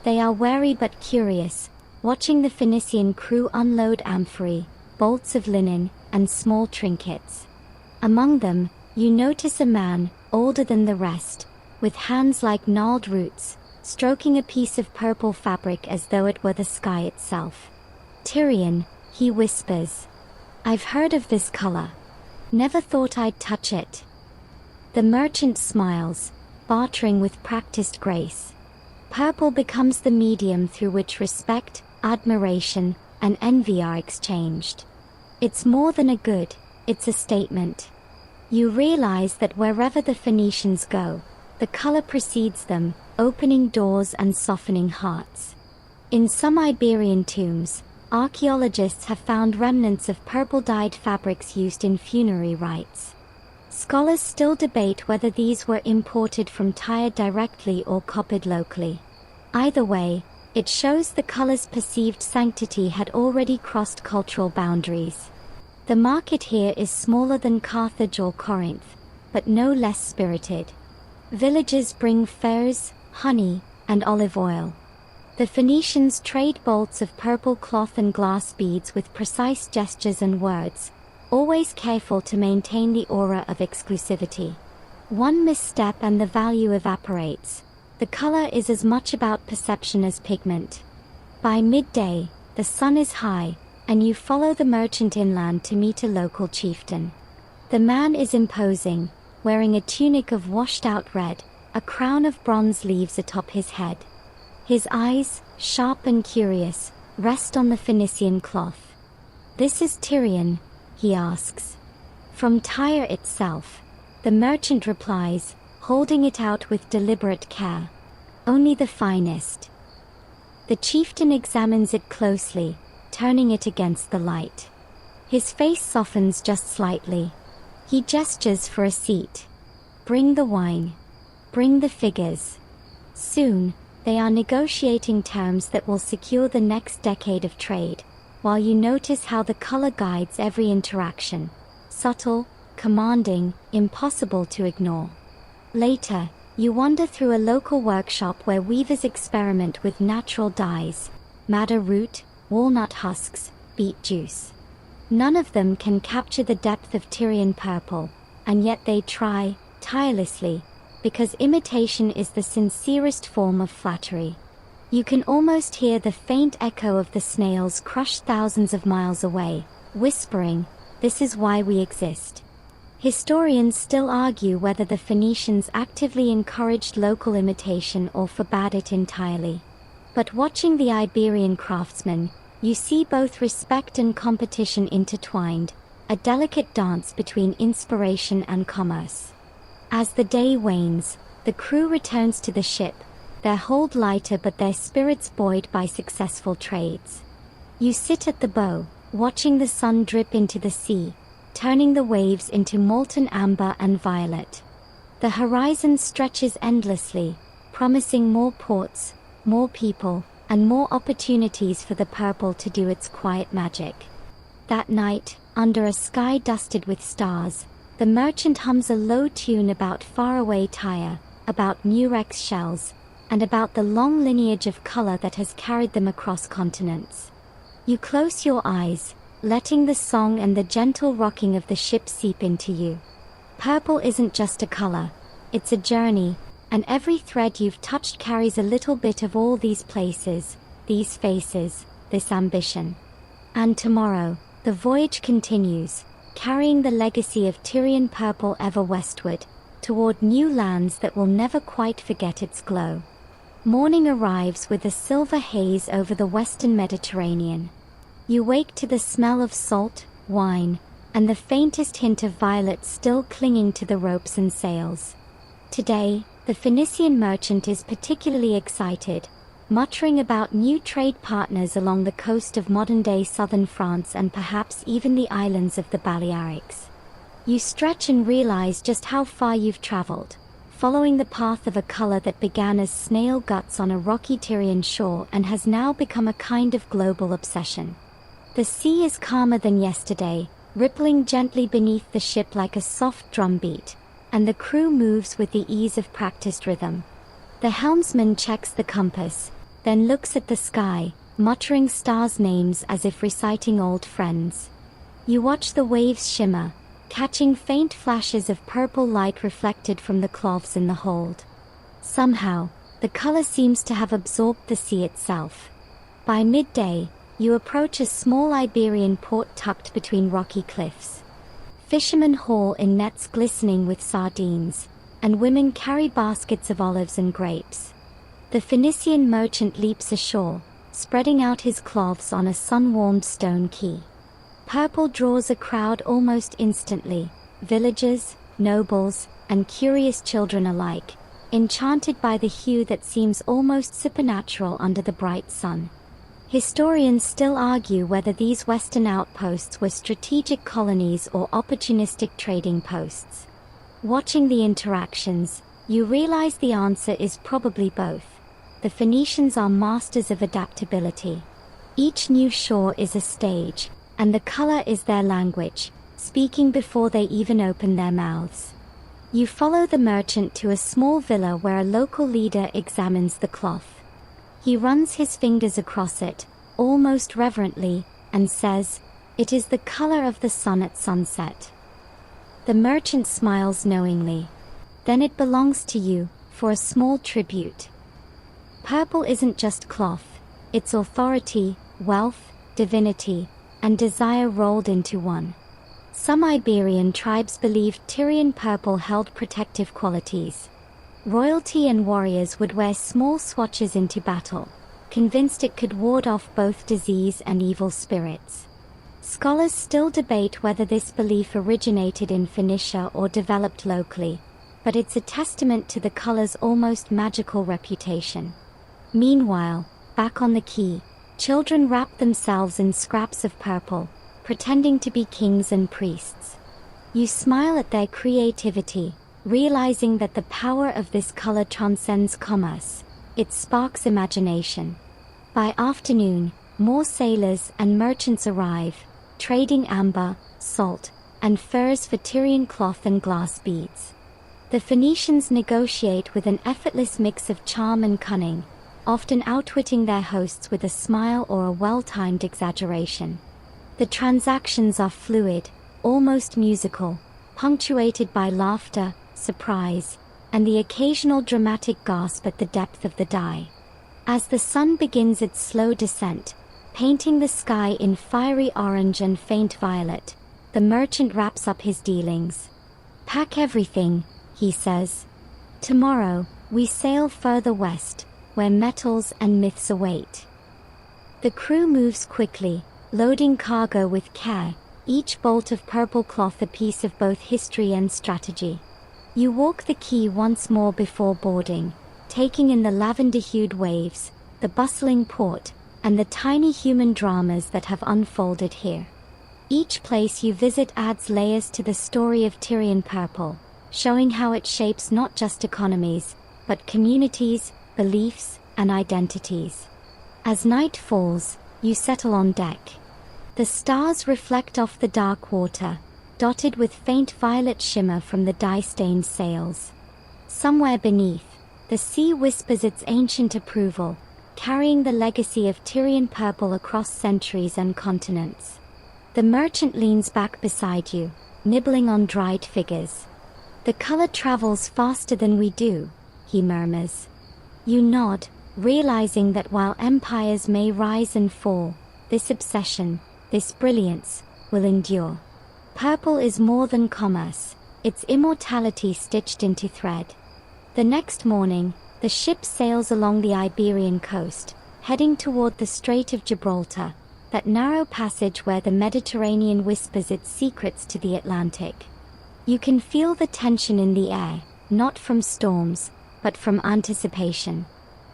They are wary but curious, watching the Phoenician crew unload amphorae, bolts of linen, and small trinkets. Among them, you notice a man, older than the rest, with hands like gnarled roots, stroking a piece of purple fabric as though it were the sky itself. "Tyrian," he whispers. "I've heard of this color. Never thought I'd touch it." The merchant smiles, bartering with practiced grace. Purple becomes the medium through which respect, admiration, and envy are exchanged. It's more than a good, it's a statement. You realize that wherever the Phoenicians go, the color precedes them, opening doors and softening hearts. In some Iberian tombs, archaeologists have found remnants of purple-dyed fabrics used in funerary rites. Scholars still debate whether these were imported from Tyre directly or copied locally. Either way, it shows the color's perceived sanctity had already crossed cultural boundaries. The market here is smaller than Carthage or Corinth, but no less spirited. Villagers bring furs, honey, and olive oil. The Phoenicians trade bolts of purple cloth and glass beads with precise gestures and words, always careful to maintain the aura of exclusivity. One misstep and the value evaporates. The color is as much about perception as pigment. By midday, the sun is high, and you follow the merchant inland to meet a local chieftain. The man is imposing, wearing a tunic of washed-out red, a crown of bronze leaves atop his head. His eyes, sharp and curious, rest on the Phoenician cloth. "This is Tyrian?" he asks. "From Tyre itself," the merchant replies, holding it out with deliberate care. "Only the finest." The chieftain examines it closely, turning it against the light. His face softens just slightly. He gestures for a seat. "Bring the wine. Bring the figures." Soon, they are negotiating terms that will secure the next decade of trade, while you notice how the color guides every interaction. Subtle, commanding, impossible to ignore. Later, you wander through a local workshop where weavers experiment with natural dyes, madder root, walnut husks, beet juice. None of them can capture the depth of Tyrian purple, and yet they try, tirelessly, because imitation is the sincerest form of flattery. You can almost hear the faint echo of the snails crushed thousands of miles away, whispering, "This is why we exist." Historians still argue whether the Phoenicians actively encouraged local imitation or forbade it entirely. But watching the Iberian craftsmen, you see both respect and competition intertwined, a delicate dance between inspiration and commerce. As the day wanes, the crew returns to the ship, their hold lighter but their spirits buoyed by successful trades. You sit at the bow, watching the sun drip into the sea, turning the waves into molten amber and violet. The horizon stretches endlessly, promising more ports, more people, and more opportunities for the purple to do its quiet magic. That night, under a sky dusted with stars, the merchant hums a low tune about faraway Tyre, about murex shells, and about the long lineage of color that has carried them across continents. You close your eyes, letting the song and the gentle rocking of the ship seep into you. Purple isn't just a color, it's a journey, and every thread you've touched carries a little bit of all these places, these faces, this ambition. And tomorrow, the voyage continues, carrying the legacy of Tyrian purple ever westward, toward new lands that will never quite forget its glow. Morning arrives with a silver haze over the western Mediterranean. You wake to the smell of salt, wine, and the faintest hint of violets still clinging to the ropes and sails. Today, the Phoenician merchant is particularly excited, muttering about new trade partners along the coast of modern-day southern France and perhaps even the islands of the Balearics. You stretch and realize just how far you've traveled, following the path of a color that began as snail guts on a rocky Tyrian shore and has now become a kind of global obsession. The sea is calmer than yesterday, rippling gently beneath the ship like a soft drum beat, and the crew moves with the ease of practiced rhythm. The helmsman checks the compass, then looks at the sky, muttering stars' names as if reciting old friends. You watch the waves shimmer, catching faint flashes of purple light reflected from the cloths in the hold. Somehow, the color seems to have absorbed the sea itself. By midday, you approach a small Iberian port tucked between rocky cliffs. Fishermen haul in nets glistening with sardines, and women carry baskets of olives and grapes. The Phoenician merchant leaps ashore, spreading out his cloths on a sun-warmed stone quay. Purple draws a crowd almost instantly, villagers, nobles, and curious children alike, enchanted by the hue that seems almost supernatural under the bright sun. Historians still argue whether these western outposts were strategic colonies or opportunistic trading posts. Watching the interactions, you realize the answer is probably both. The Phoenicians are masters of adaptability. Each new shore is a stage, and the color is their language, speaking before they even open their mouths. You follow the merchant to a small villa where a local leader examines the cloth. He runs his fingers across it, almost reverently, and says, "It is the color of the sun at sunset." The merchant smiles knowingly. "Then it belongs to you, for a small tribute." Purple isn't just cloth, it's authority, wealth, divinity, and desire rolled into one. Some Iberian tribes believed Tyrian purple held protective qualities. Royalty and warriors would wear small swatches into battle, convinced it could ward off both disease and evil spirits. Scholars still debate whether this belief originated in Phoenicia or developed locally, but it's a testament to the color's almost magical reputation. Meanwhile, back on the quay, children wrap themselves in scraps of purple, pretending to be kings and priests. You smile at their creativity, realizing that the power of this color transcends commerce. It sparks imagination. By afternoon, more sailors and merchants arrive, trading amber, salt, and furs for Tyrian cloth and glass beads. The Phoenicians negotiate with an effortless mix of charm and cunning, often outwitting their hosts with a smile or a well-timed exaggeration. The transactions are fluid, almost musical, punctuated by laughter, surprise, and the occasional dramatic gasp at the depth of the die. As the sun begins its slow descent, painting the sky in fiery orange and faint violet, the merchant wraps up his dealings. "Pack everything," he says. "Tomorrow, we sail further west, where metals and myths await." The crew moves quickly, loading cargo with care, each bolt of purple cloth a piece of both history and strategy. You walk the quay once more before boarding, taking in the lavender-hued waves, the bustling port, and the tiny human dramas that have unfolded here. Each place you visit adds layers to the story of Tyrian purple, showing how it shapes not just economies, but communities, beliefs, and identities. As night falls, you settle on deck. The stars reflect off the dark water, dotted with faint violet shimmer from the dye-stained sails. Somewhere beneath, the sea whispers its ancient approval, carrying the legacy of Tyrian purple across centuries and continents. The merchant leans back beside you, nibbling on dried figures. "The color travels faster than we do," he murmurs. You nod, realizing that while empires may rise and fall, this obsession, this brilliance, will endure. Purple is more than commerce, it's immortality stitched into thread. The next morning, the ship sails along the Iberian coast, heading toward the Strait of Gibraltar, that narrow passage where the Mediterranean whispers its secrets to the Atlantic. You can feel the tension in the air, not from storms, but from anticipation.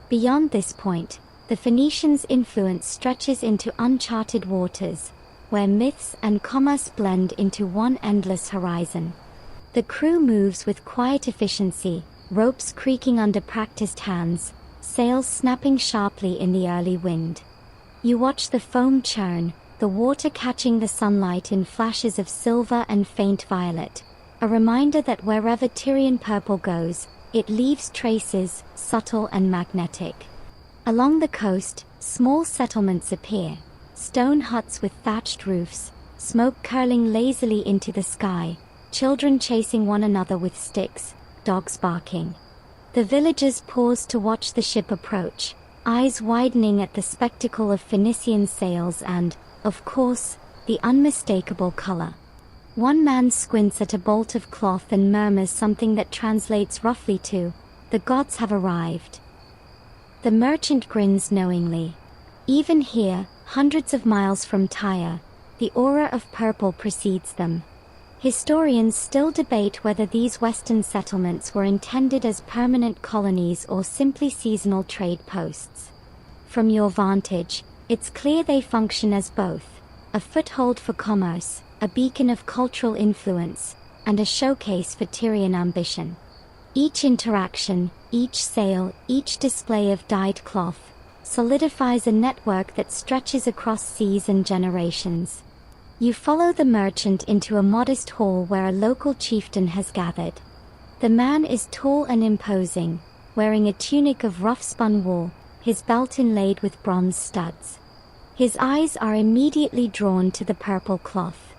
Beyond this point, the Phoenicians' influence stretches into uncharted waters, where myths and commerce blend into one endless horizon. The crew moves with quiet efficiency, ropes creaking under practiced hands, sails snapping sharply in the early wind. You watch the foam churn, the water catching the sunlight in flashes of silver and faint violet, a reminder that wherever Tyrian purple goes, it leaves traces, subtle and magnetic. Along the coast, small settlements appear, stone huts with thatched roofs, smoke curling lazily into the sky, children chasing one another with sticks, dogs barking. The villagers pause to watch the ship approach, eyes widening at the spectacle of Phoenician sails and, of course, the unmistakable color. One man squints at a bolt of cloth and murmurs something that translates roughly to, "The gods have arrived." The merchant grins knowingly. Even here, hundreds of miles from Tyre, the aura of purple precedes them. Historians still debate whether these western settlements were intended as permanent colonies or simply seasonal trade posts. From your vantage, it's clear they function as both, a foothold for commerce, a beacon of cultural influence, and a showcase for Tyrian ambition. Each interaction, each sail, each display of dyed cloth, solidifies a network that stretches across seas and generations. You follow the merchant into a modest hall where a local chieftain has gathered. The man is tall and imposing, wearing a tunic of rough-spun wool, his belt inlaid with bronze studs. His eyes are immediately drawn to the purple cloth.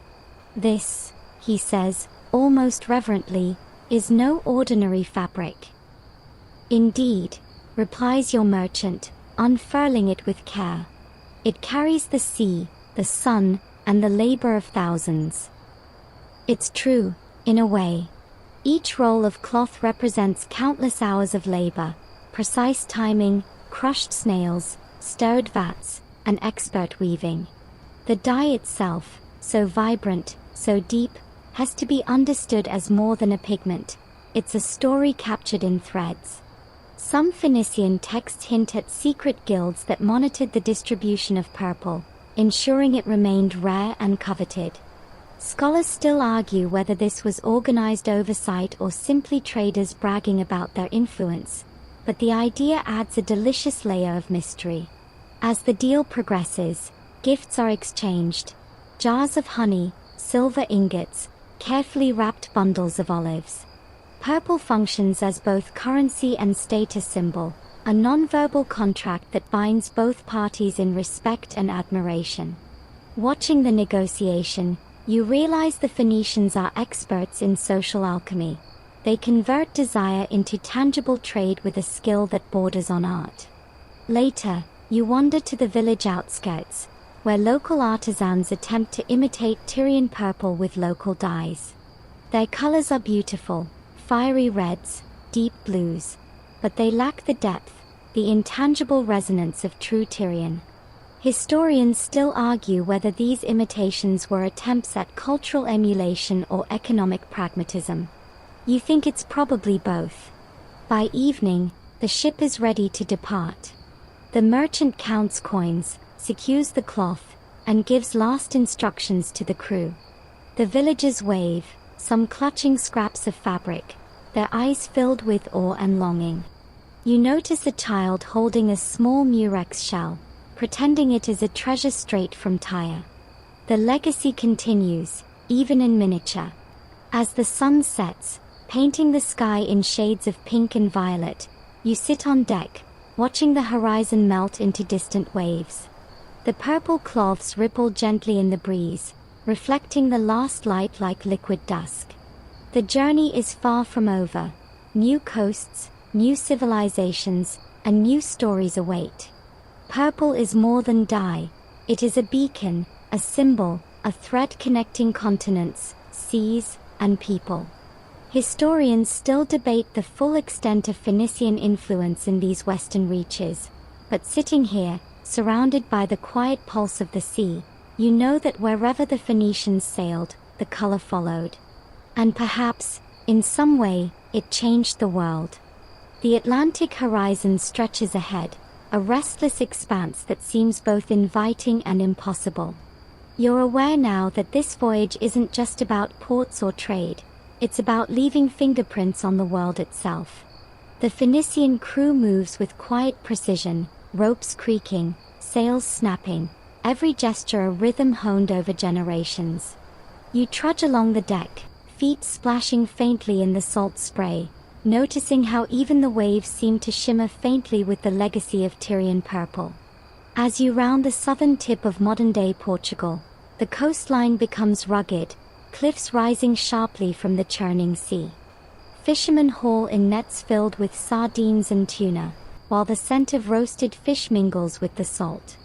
"This," he says, almost reverently, "is no ordinary fabric." "Indeed," replies your merchant, unfurling it with care. "It carries the sea, the sun, and the labor of thousands." It's true, in a way. Each roll of cloth represents countless hours of labor, precise timing, crushed snails, stirred vats, and expert weaving. The dye itself, so vibrant, so deep, has to be understood as more than a pigment. It's a story captured in threads. Some Phoenician texts hint at secret guilds that monitored the distribution of purple, ensuring it remained rare and coveted. Scholars still argue whether this was organized oversight or simply traders bragging about their influence, but the idea adds a delicious layer of mystery. As the deal progresses, gifts are exchanged: jars of honey, silver ingots, carefully wrapped bundles of olives. Purple functions as both currency and status symbol, a non-verbal contract that binds both parties in respect and admiration. Watching the negotiation, you realize the Phoenicians are experts in social alchemy. They convert desire into tangible trade with a skill that borders on art. Later, you wander to the village outskirts, where local artisans attempt to imitate Tyrian purple with local dyes. Their colors are beautiful, fiery reds, deep blues, but they lack the depth, the intangible resonance of true Tyrian. Historians still argue whether these imitations were attempts at cultural emulation or economic pragmatism. You think it's probably both. By evening, the ship is ready to depart. The merchant counts coins, secures the cloth, and gives last instructions to the crew. The villagers wave, some clutching scraps of fabric, their eyes filled with awe and longing. You notice a child holding a small murex shell, pretending it is a treasure straight from Tyre. The legacy continues, even in miniature. As the sun sets, painting the sky in shades of pink and violet, you sit on deck, watching the horizon melt into distant waves. The purple cloths ripple gently in the breeze, reflecting the last light like liquid dusk. The journey is far from over. New coasts, new civilizations, and new stories await. Purple is more than dye. It is a beacon, a symbol, a thread connecting continents, seas, and people. Historians still debate the full extent of Phoenician influence in these western reaches, but sitting here, surrounded by the quiet pulse of the sea, you know that wherever the Phoenicians sailed, the color followed. And perhaps, in some way, it changed the world. The Atlantic horizon stretches ahead, a restless expanse that seems both inviting and impossible. You're aware now that this voyage isn't just about ports or trade, it's about leaving fingerprints on the world itself. The Phoenician crew moves with quiet precision, ropes creaking, sails snapping, every gesture a rhythm honed over generations. You trudge along the deck, feet splashing faintly in the salt spray, noticing how even the waves seem to shimmer faintly with the legacy of Tyrian purple. As you round the southern tip of modern-day Portugal, the coastline becomes rugged, cliffs rising sharply from the churning sea. Fishermen haul in nets filled with sardines and tuna, while the scent of roasted fish mingles with the salt.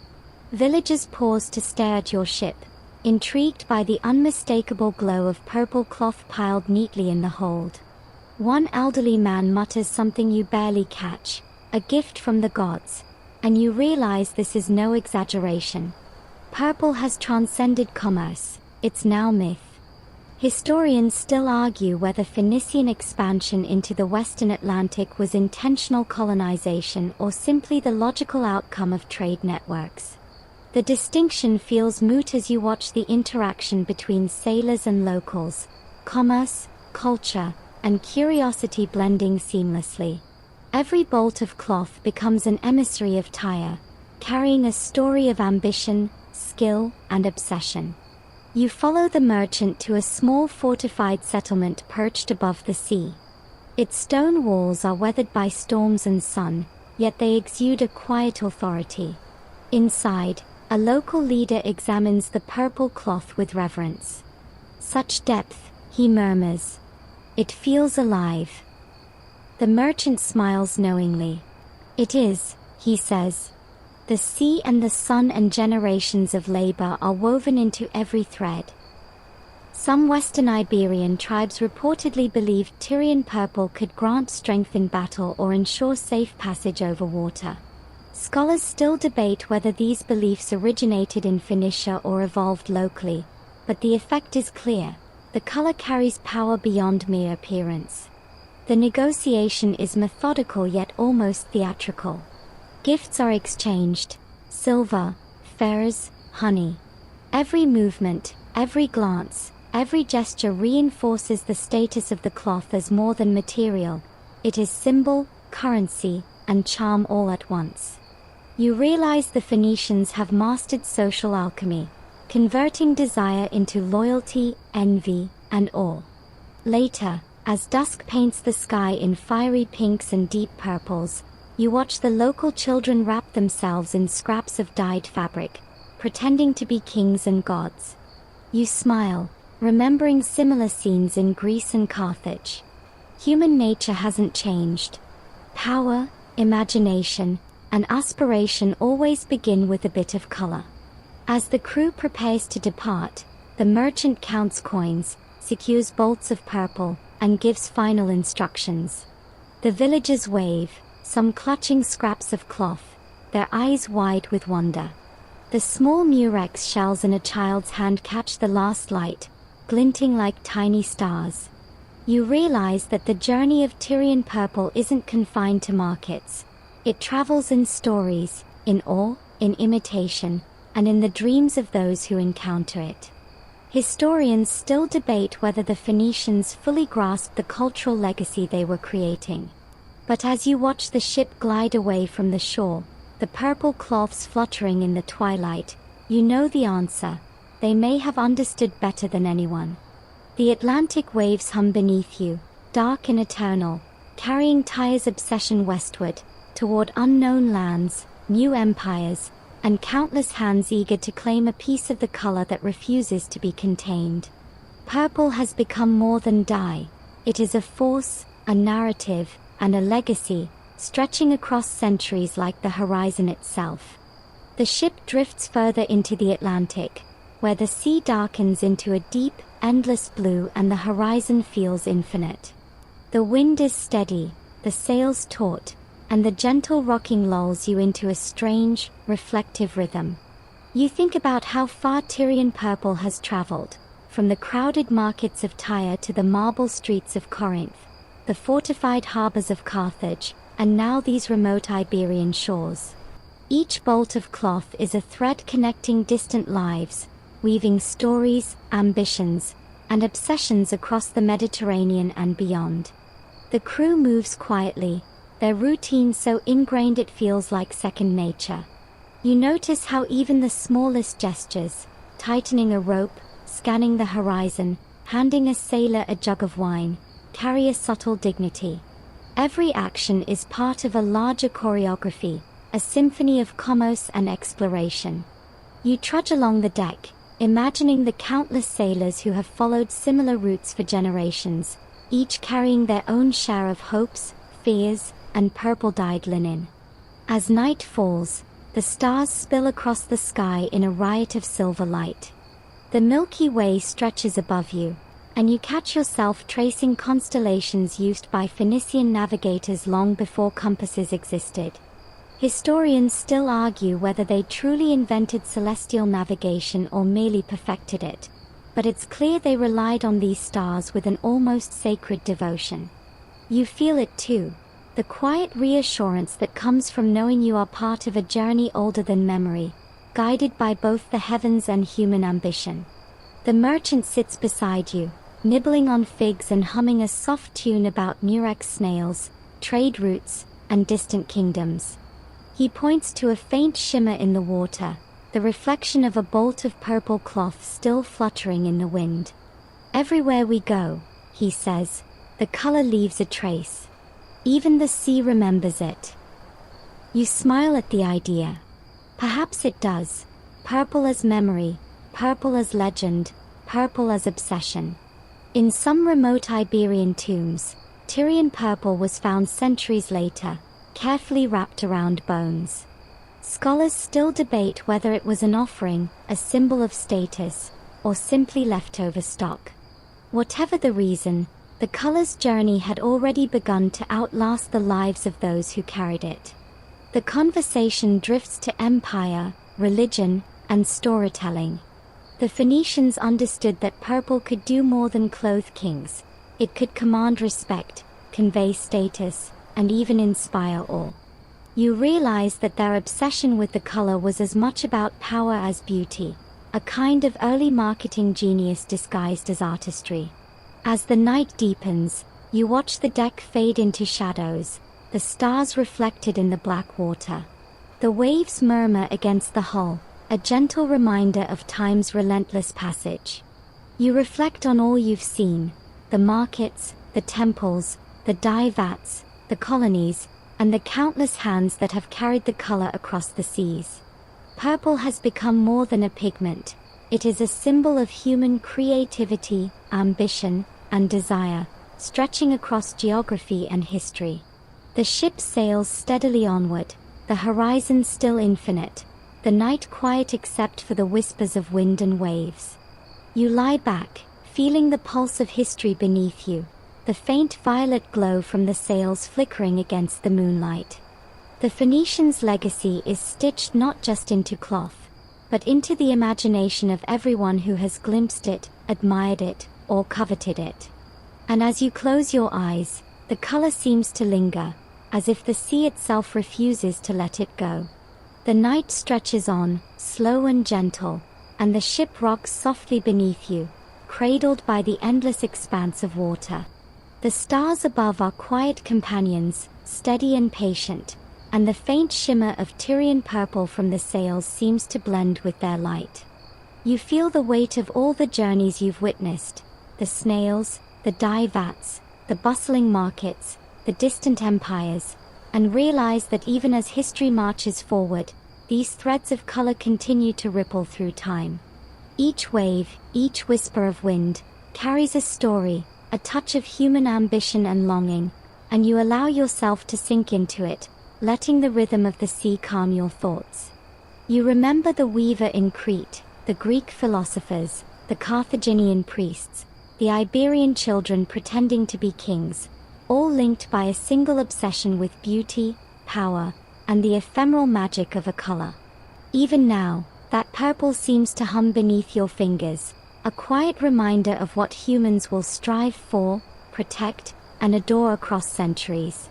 Villagers pause to stare at your ship, intrigued by the unmistakable glow of purple cloth piled neatly in the hold. One elderly man mutters something you barely catch, a gift from the gods, and you realize this is no exaggeration. Purple has transcended commerce, it's now myth. Historians still argue whether Phoenician expansion into the western Atlantic was intentional colonization or simply the logical outcome of trade networks. The distinction feels moot as you watch the interaction between sailors and locals, commerce, culture, and curiosity blending seamlessly. Every bolt of cloth becomes an emissary of Tyre, carrying a story of ambition, skill, and obsession. You follow the merchant to a small fortified settlement perched above the sea. Its stone walls are weathered by storms and sun, yet they exude a quiet authority. Inside, a local leader examines the purple cloth with reverence. "Such depth," he murmurs. "It feels alive." The merchant smiles knowingly. "It is," he says. "The sea and the sun and generations of labor are woven into every thread." Some Western Iberian tribes reportedly believed Tyrian purple could grant strength in battle or ensure safe passage over water. Scholars still debate whether these beliefs originated in Phoenicia or evolved locally, but the effect is clear. The color carries power beyond mere appearance. The negotiation is methodical yet almost theatrical. Gifts are exchanged: silver, furs, honey. Every movement, every glance, every gesture reinforces the status of the cloth as more than material. It is symbol, currency, and charm all at once. You realize the Phoenicians have mastered social alchemy, converting desire into loyalty, envy, and awe. Later, as dusk paints the sky in fiery pinks and deep purples, you watch the local children wrap themselves in scraps of dyed fabric, pretending to be kings and gods. You smile, remembering similar scenes in Greece and Carthage. Human nature hasn't changed. Power, imagination, and aspiration always begin with a bit of color. As the crew prepares to depart, the merchant counts coins, secures bolts of purple, and gives final instructions. The villagers wave, some clutching scraps of cloth, their eyes wide with wonder. The small murex shells in a child's hand catch the last light, glinting like tiny stars. You realize that the journey of Tyrian purple isn't confined to markets. It travels in stories, in awe, in imitation, and in the dreams of those who encounter it. Historians still debate whether the Phoenicians fully grasped the cultural legacy they were creating. But as you watch the ship glide away from the shore, the purple cloths fluttering in the twilight, you know the answer. They may have understood better than anyone. The Atlantic waves hum beneath you, dark and eternal, carrying Tyre's obsession westward, toward unknown lands, new empires, and countless hands eager to claim a piece of the color that refuses to be contained. Purple has become more than dye. It is a force, a narrative, and a legacy, stretching across centuries like the horizon itself. The ship drifts further into the Atlantic, where the sea darkens into a deep, endless blue and the horizon feels infinite. The wind is steady, the sails taut, and the gentle rocking lulls you into a strange, reflective rhythm. You think about how far Tyrian purple has traveled, from the crowded markets of Tyre to the marble streets of Corinth, the fortified harbors of Carthage, and now these remote Iberian shores. Each bolt of cloth is a thread connecting distant lives, weaving stories, ambitions, and obsessions across the Mediterranean and beyond. The crew moves quietly, their routine so ingrained it feels like second nature. You notice how even the smallest gestures, tightening a rope, scanning the horizon, handing a sailor a jug of wine, carry a subtle dignity. Every action is part of a larger choreography, a symphony of commerce and exploration. You trudge along the deck, imagining the countless sailors who have followed similar routes for generations, each carrying their own share of hopes, fears, and purple-dyed linen. As night falls, the stars spill across the sky in a riot of silver light. The Milky Way stretches above you, and you catch yourself tracing constellations used by Phoenician navigators long before compasses existed. Historians still argue whether they truly invented celestial navigation or merely perfected it, but it's clear they relied on these stars with an almost sacred devotion. You feel it too, the quiet reassurance that comes from knowing you are part of a journey older than memory, guided by both the heavens and human ambition. The merchant sits beside you, nibbling on figs and humming a soft tune about murex snails, trade routes, and distant kingdoms. He points to a faint shimmer in the water, the reflection of a bolt of purple cloth still fluttering in the wind. Everywhere we go, he says, the color leaves a trace. Even the sea remembers it. You smile at the idea. Perhaps it does. Purple as memory, purple as legend, purple as obsession. In some remote Iberian tombs, Tyrian purple was found centuries later, carefully wrapped around bones. Scholars still debate whether it was an offering, a symbol of status, or simply leftover stock. Whatever the reason, the color's journey had already begun to outlast the lives of those who carried it. The conversation drifts to empire, religion, and storytelling. The Phoenicians understood that purple could do more than clothe kings. It could command respect, convey status, and even inspire awe. You realize that their obsession with the color was as much about power as beauty, a kind of early marketing genius disguised as artistry. As the night deepens, you watch the deck fade into shadows, the stars reflected in the black water. The waves murmur against the hull, a gentle reminder of time's relentless passage. You reflect on all you've seen, the markets, the temples, the dye vats, the colonies, and the countless hands that have carried the color across the seas. Purple has become more than a pigment. It is a symbol of human creativity, ambition, and desire, stretching across geography and history. The ship sails steadily onward, the horizon still infinite, the night quiet except for the whispers of wind and waves. You lie back, feeling the pulse of history beneath you, the faint violet glow from the sails flickering against the moonlight. The Phoenicians' legacy is stitched not just into cloth, but into the imagination of everyone who has glimpsed it, admired it, or coveted it. And as you close your eyes, the color seems to linger, as if the sea itself refuses to let it go. The night stretches on, slow and gentle, and the ship rocks softly beneath you, cradled by the endless expanse of water. The stars above are quiet companions, steady and patient, and the faint shimmer of Tyrian purple from the sails seems to blend with their light. You feel the weight of all the journeys you've witnessed, the snails, the dye vats, the bustling markets, the distant empires, and realize that even as history marches forward, these threads of color continue to ripple through time. Each wave, each whisper of wind, carries a story, a touch of human ambition and longing, and you allow yourself to sink into it, letting the rhythm of the sea calm your thoughts. You remember the weaver in Crete, the Greek philosophers, the Carthaginian priests, the Iberian children pretending to be kings, all linked by a single obsession with beauty, power, and the ephemeral magic of a color. Even now, that purple seems to hum beneath your fingers, a quiet reminder of what humans will strive for, protect, and adore across centuries.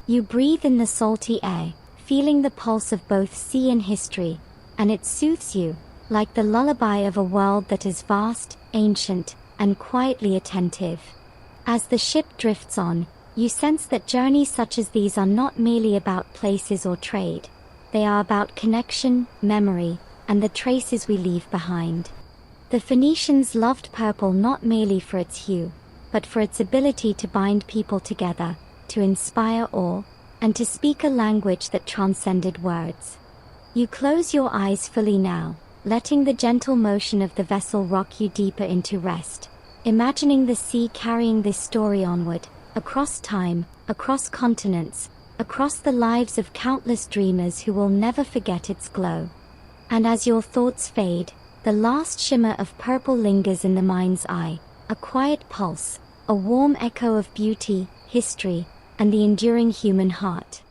You breathe in the salty air, feeling the pulse of both sea and history, and it soothes you, like the lullaby of a world that is vast, ancient, and quietly attentive. As the ship drifts on, you sense that journeys such as these are not merely about places or trade. They are about connection, memory, and the traces we leave behind. The Phoenicians loved purple not merely for its hue, but for its ability to bind people together, to inspire awe, and to speak a language that transcended words. You close your eyes fully now, letting the gentle motion of the vessel rock you deeper into rest, imagining the sea carrying this story onward, across time, across continents, across the lives of countless dreamers who will never forget its glow. And as your thoughts fade, the last shimmer of purple lingers in the mind's eye, a quiet pulse, a warm echo of beauty, history, and the enduring human heart.